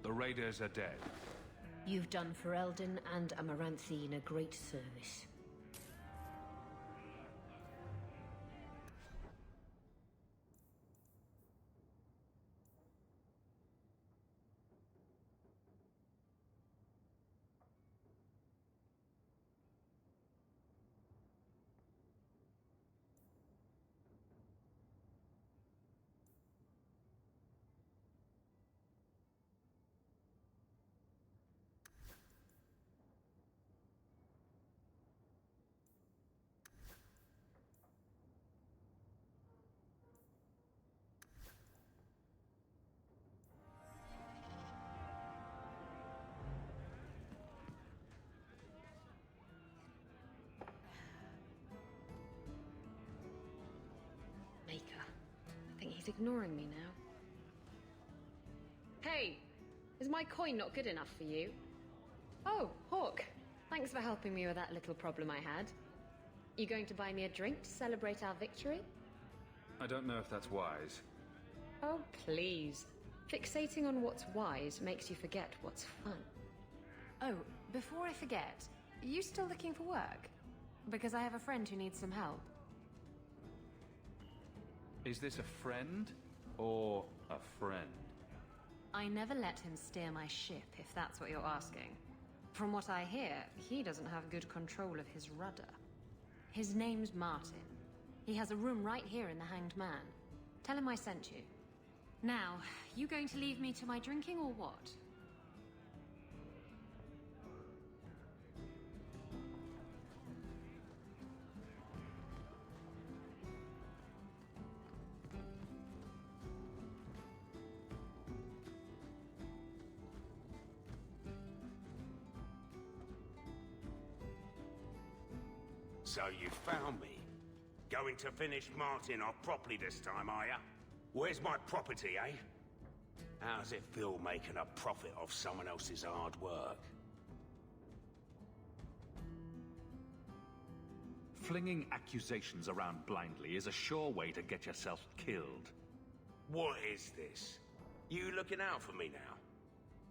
The raiders are dead. You've done Ferelden and Amaranthine a great service. He's ignoring me now. Hey! Is my coin not good enough for you? Oh, Hawk. Thanks for helping me with that little problem I had. You going to buy me a drink to celebrate our victory? I don't know if that's wise. Oh, please. Fixating on what's wise makes you forget what's fun. Oh, before I forget, are you still looking for work? Because I have a friend who needs some help. Is this a friend or a friend? I never let him steer my ship, if that's what you're asking. From what I hear, he doesn't have good control of his rudder. His name's Martin. He has a room right here in the Hanged Man. Tell him I sent you. Now, you going to leave me to my drinking or what? So you found me. Going to finish Martin off properly this time, are ya? Where's my property, eh? How's it feel making a profit off someone else's hard work? Flinging accusations around blindly is a sure way to get yourself killed. What is this? You looking out for me now?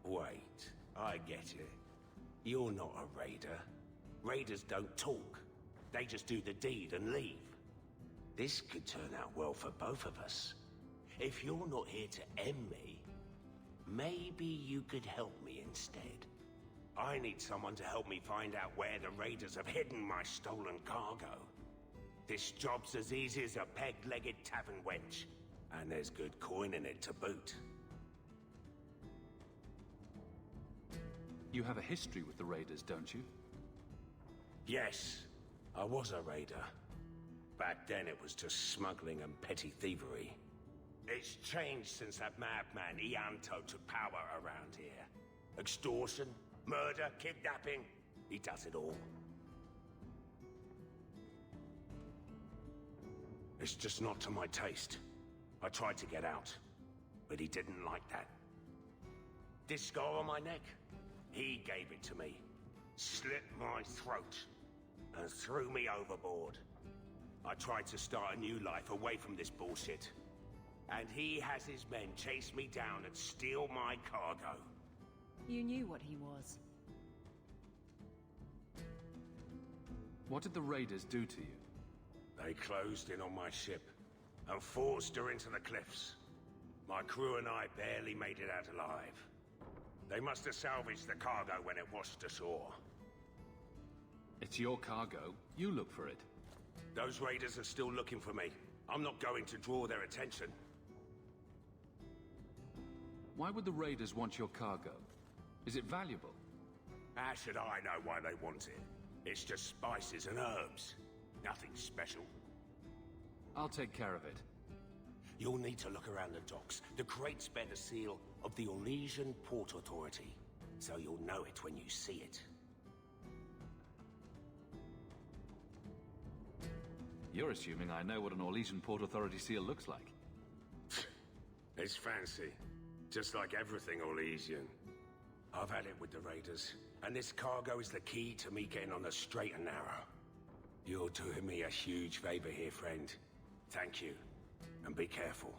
Wait, I get it. You're not a raider. Raiders don't talk. They just do the deed and leave. This could turn out well for both of us. If you're not here to end me, maybe you could help me instead. I need someone to help me find out where the raiders have hidden my stolen cargo. This job's as easy as a peg-legged tavern wench, and there's good coin in it to boot. You have a history with the raiders, don't you? Yes, I was a raider. Back then it was just smuggling and petty thievery. It's changed since that madman Ianto took power around here. Extortion, murder, kidnapping, he does it all. It's just not to my taste. I tried to get out, but he didn't like that. This scar on my neck, he gave it to me, slit my throat, and threw me overboard. I tried to start a new life away from this bullshit. And he has his men chase me down and steal my cargo. You knew what he was. What did the raiders do to you? They closed in on my ship and forced her into the cliffs. My crew and I barely made it out alive. They must have salvaged the cargo when it washed ashore. It's your cargo. You look for it. Those raiders are still looking for me. I'm not going to draw their attention. Why would the raiders want your cargo? Is it valuable? How should I know why they want it? It's just spices and herbs. Nothing special. I'll take care of it. You'll need to look around the docks. The crates bear the seal of the Orlesian Port Authority, so you'll know it when you see it. You're assuming I know what an Orlesian Port Authority seal looks like. It's fancy. Just like everything Orlesian. I've had it with the raiders, and this cargo is the key to me getting on the straight and narrow. You're doing me a huge favor here, friend. Thank you, and be careful.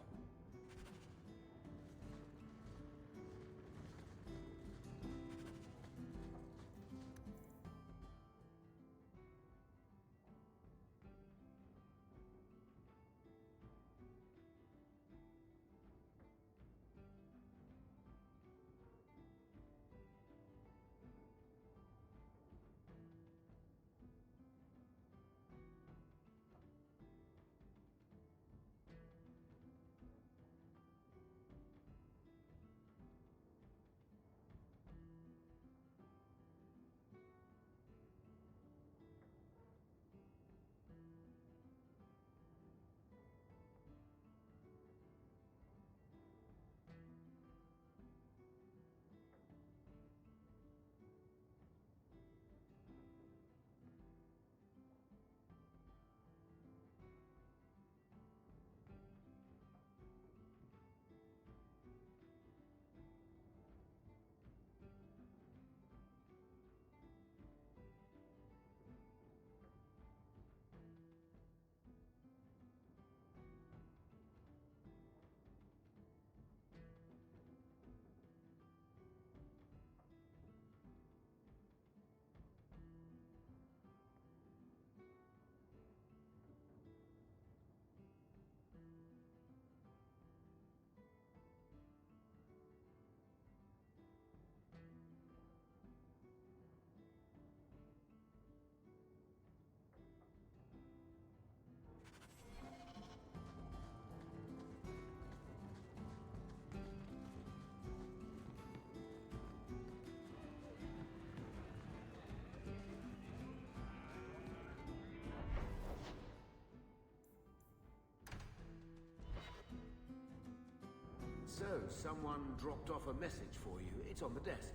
So, someone dropped off a message for you. It's on the desk.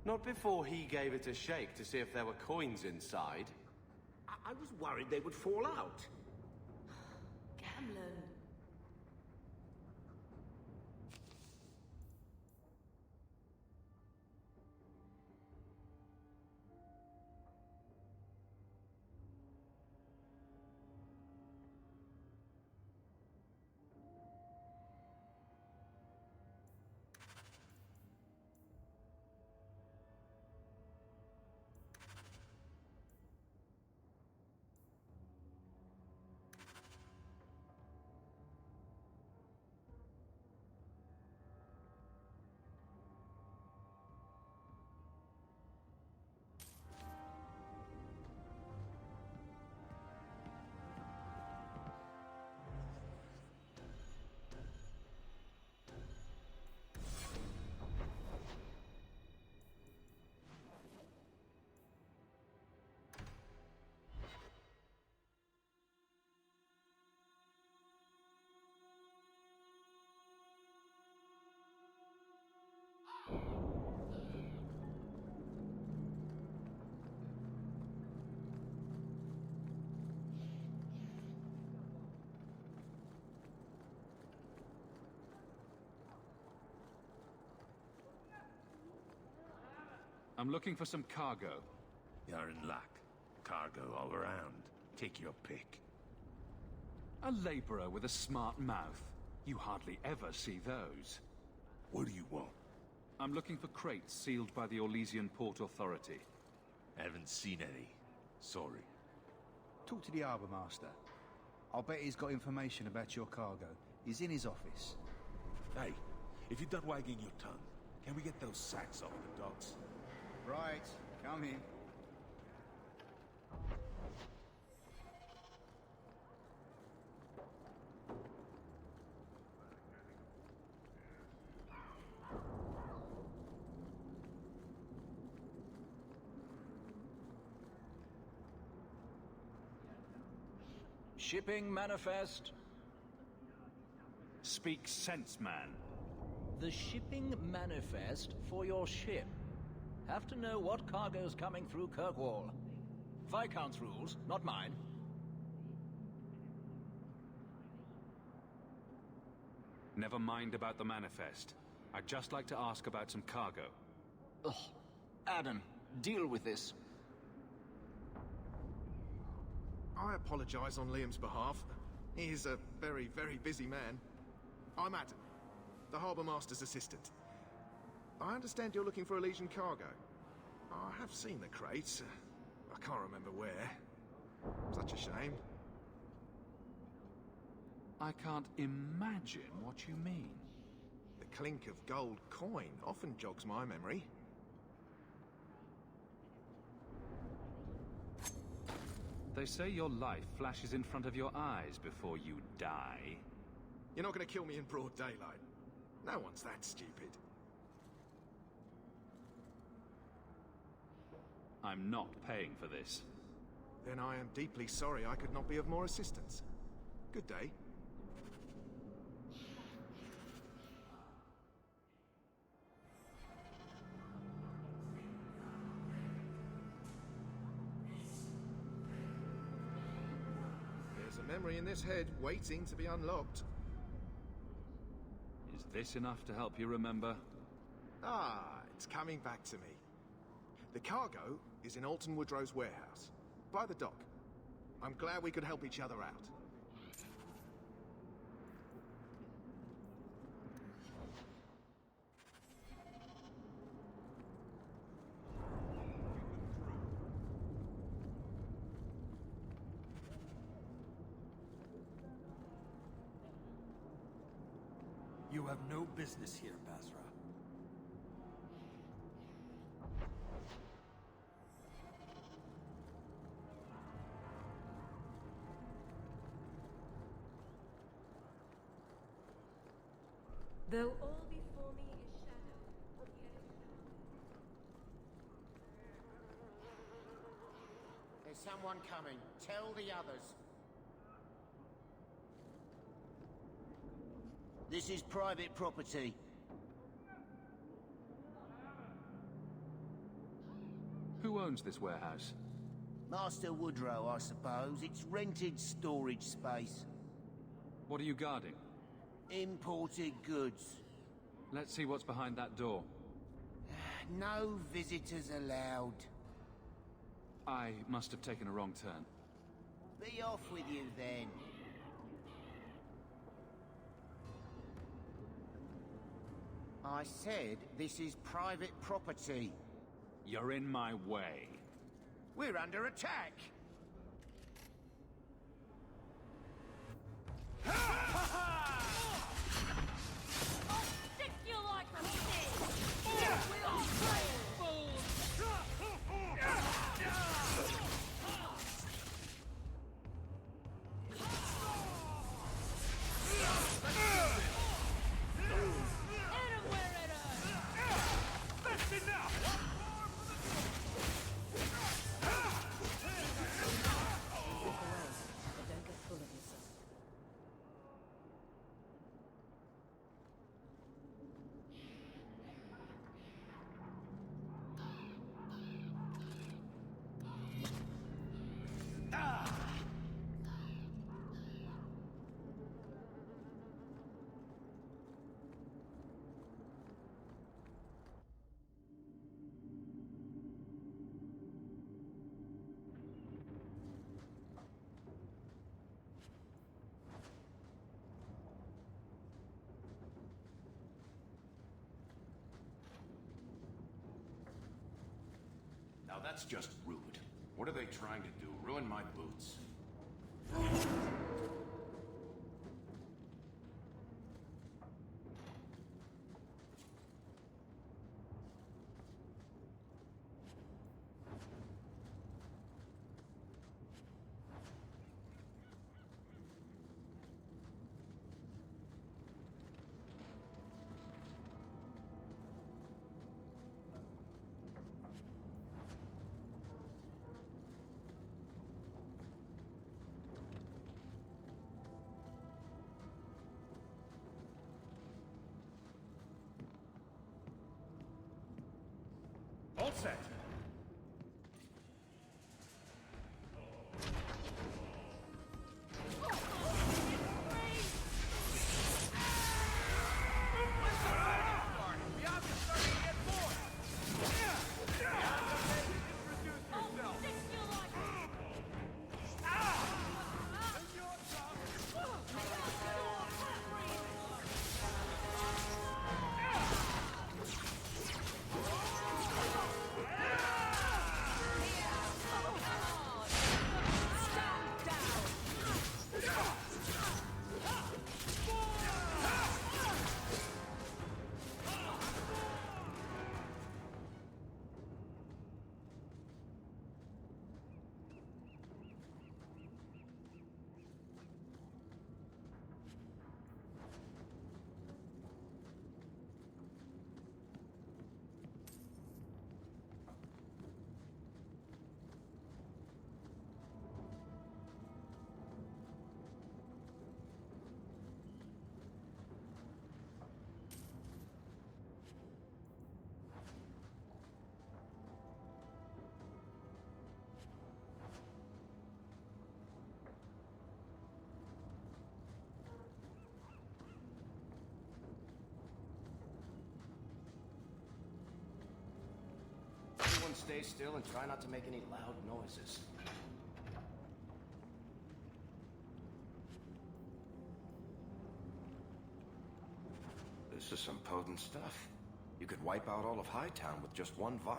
Not before he gave it a shake to see if there were coins inside. I was worried they would fall out. Gamlen. I'm looking for some cargo. You're in luck. Cargo all around. Take your pick. A laborer with a smart mouth. You hardly ever see those. What do you want? I'm looking for crates sealed by the Orlesian Port Authority. Haven't seen any. Sorry. Talk to the harbour master. I'll bet he's got information about your cargo. He's in his office. Hey, if you're done wagging your tongue, can we get those sacks off the docks? Right, come in. Shipping manifest. Speak sense, man. The shipping manifest for your ship. Have to know what cargo's coming through Kirkwall. Viscount's rules, not mine. Never mind about the manifest. I'd just like to ask about some cargo. Ugh. Adam, deal with this. I apologize on Liam's behalf. He is a very, very busy man. I'm Adam, the Harbour Master's assistant. I understand you're looking for Elysian cargo. I have seen the crates. I can't remember where. Such a shame. I can't imagine what you mean. The clink of gold coin often jogs my memory. They say your life flashes in front of your eyes before you die. You're not going to kill me in broad daylight. No one's that stupid. I'm not paying for this. Then I am deeply sorry I could not be of more assistance. Good day. There's a memory in this head waiting to be unlocked. Is this enough to help you remember? Ah, it's coming back to me. The cargo is in Alton Woodrow's warehouse, by the dock. I'm glad we could help each other out. You have no business here, Basra. Though all before me is shadow of the There's someone coming. Tell the others. This is private property. Who owns this warehouse? Master Woodrow, I suppose. It's rented storage space. What are you guarding? Imported goods. Let's see what's behind that door. No visitors allowed. I must have taken a wrong turn. Be off with you, then. I said this is private property. You're in my way. We're under attack! Stick you like a stick! We are brave fools! Hit him where it hurts! That's enough! Walk away, but don't get full of yourself. Now that's just rude. What are they trying to do? Ruin my boots? All set. Everyone stay still and try not to make any loud noises. This is some potent stuff. You could wipe out all of Hightown with just one vial.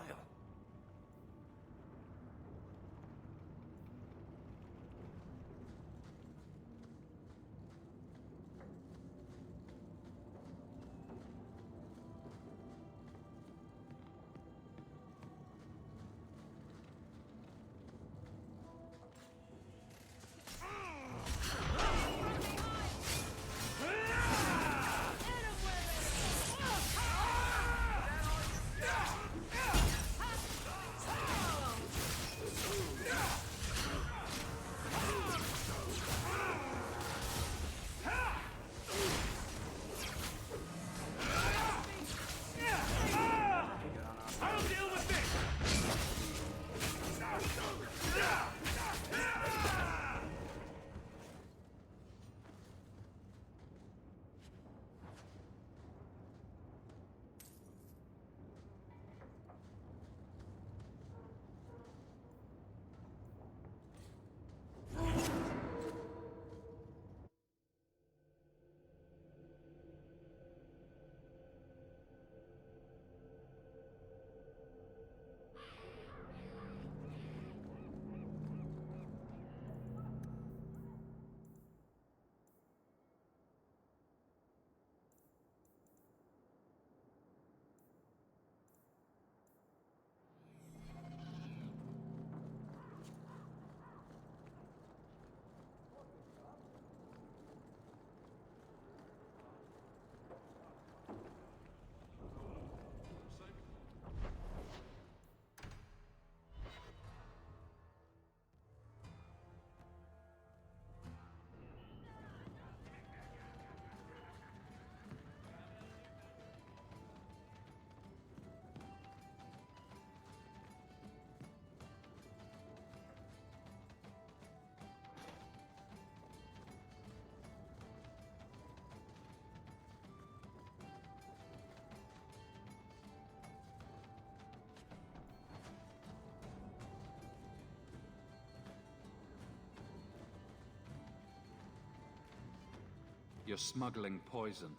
You're smuggling poison.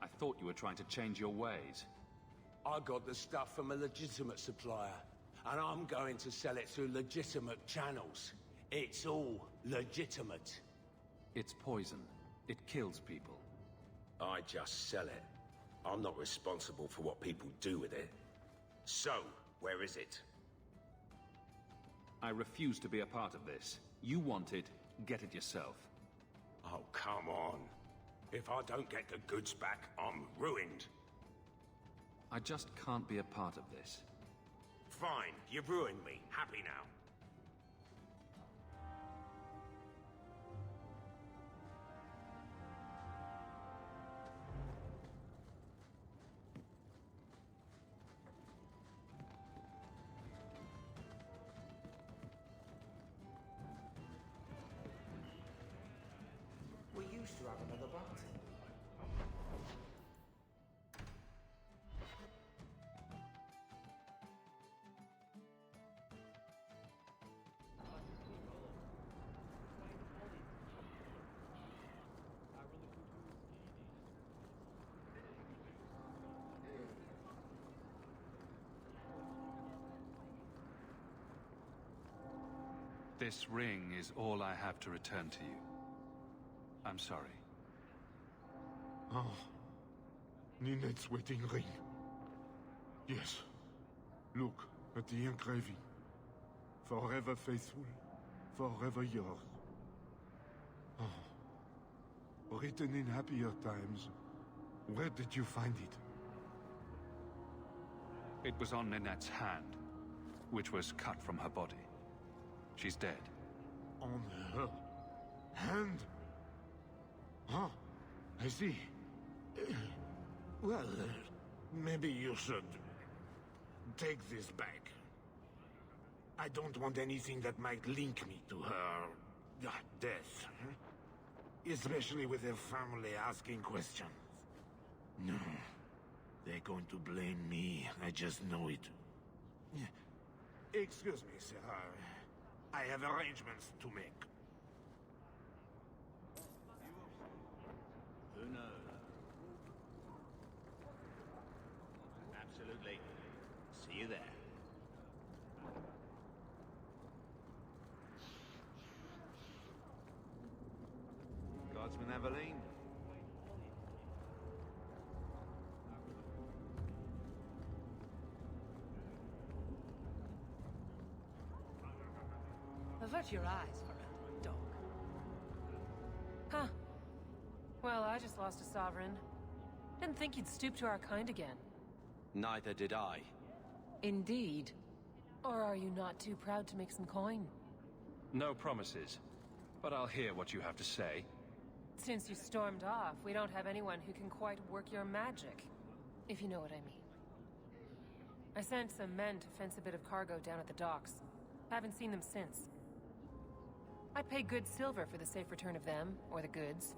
I thought you were trying to change your ways. I got the stuff from a legitimate supplier, and I'm going to sell it through legitimate channels. It's all legitimate. It's poison. It kills people. I just sell it. I'm not responsible for what people do with it. So, where is it? I refuse to be a part of this. You want it, get it yourself. Oh, come on. If I don't get the goods back, I'm ruined. I just can't be a part of this. Fine, you've ruined me. Happy now. We used to have another party. This ring is all I have to return to you. I'm sorry. Ah, Ninette's wedding ring. Yes. Look at the engraving. Forever faithful, forever yours. Oh. Written in happier times. Where did you find it? It was on Ninette's hand, which was cut from her body. She's dead. On her hand? Ah, I see. Well, maybe you should take this back. I don't want anything that might link me to her death. Especially with her family asking questions. No. They're going to blame me. I just know it. Excuse me, sir. I have arrangements to make. Who knows? Absolutely. See you there. Guardsman Aveline. Avert your eyes for a dog. Huh. Well, I just lost a sovereign. Didn't think you'd stoop to our kind again. Neither did I. Indeed. Or are you not too proud to make some coin? No promises, but I'll hear what you have to say. Since you stormed off, we don't have anyone who can quite work your magic. If you know what I mean. I sent some men to fence a bit of cargo down at the docks. Haven't seen them since. I'd pay good silver for the safe return of them, or the goods.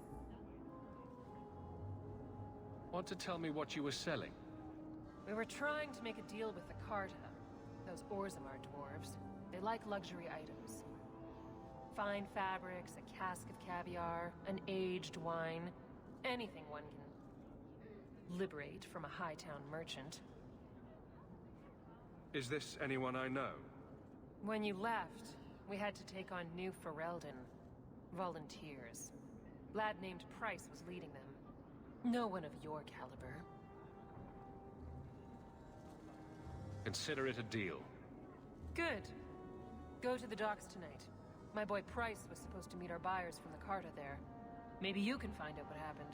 Want to tell me what you were selling? We were trying to make a deal with the Carta. Those Orzammar dwarves. They like luxury items. Fine fabrics, a cask of caviar, an aged wine. Anything one can liberate from a high-town merchant. Is this anyone I know? When you left, we had to take on new Ferelden. Volunteers. Lad named Price was leading them. No one of your caliber. Consider it a deal. Good. Go to the docks tonight. My boy Price was supposed to meet our buyers from the Carta there. Maybe you can find out what happened.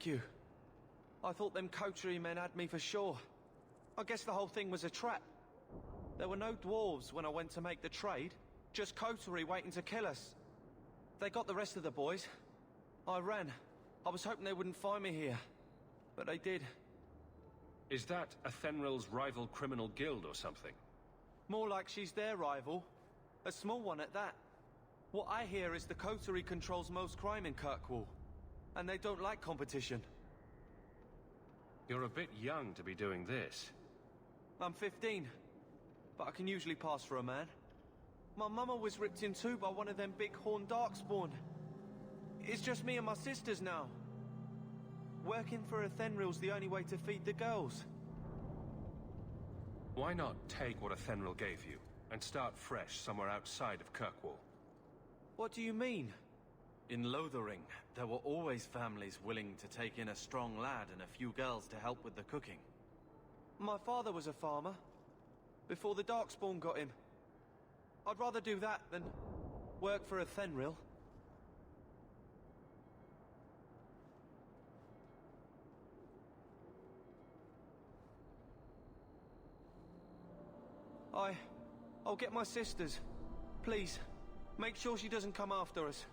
thank you. I thought them coterie men had me for sure. I guess the whole thing was a trap. There were no dwarves when I went to make the trade. Just coterie waiting to kill us. They got the rest of the boys. I ran. I was hoping they wouldn't find me here. But they did. Is that Athenril's rival criminal guild or something? More like she's their rival. A small one at that. What I hear is the coterie controls most crime in Kirkwall. And they don't like competition. You're a bit young to be doing this. I'm 15. But I can usually pass for a man. My mama was ripped in two by one of them big horned darkspawn. It's just me and my sisters now. Working for Athenril's the only way to feed the girls. Why not take what Athenril gave you, and start fresh somewhere outside of Kirkwall? What do you mean? In Lothering, there were always families willing to take in a strong lad and a few girls to help with the cooking. My father was a farmer, before the Darkspawn got him. I'd rather do that than work for Athenril. I'll get my sisters. Please, make sure she doesn't come after us.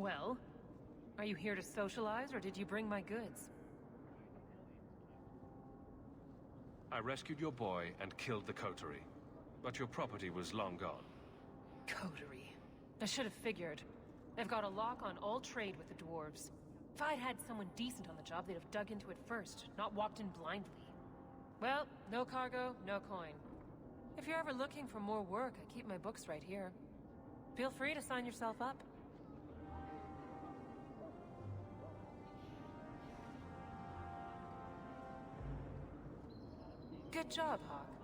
Well, are you here to socialize, or did you bring my goods? I rescued your boy and killed the coterie, but your property was long gone. Coterie. I should have figured. They've got a lock on all trade with the dwarves. If I'd had someone decent on the job, they'd have dug into it first, not walked in blindly. Well, no cargo, no coin. If you're ever looking for more work, I keep my books right here. Feel free to sign yourself up. Good job, Hawk.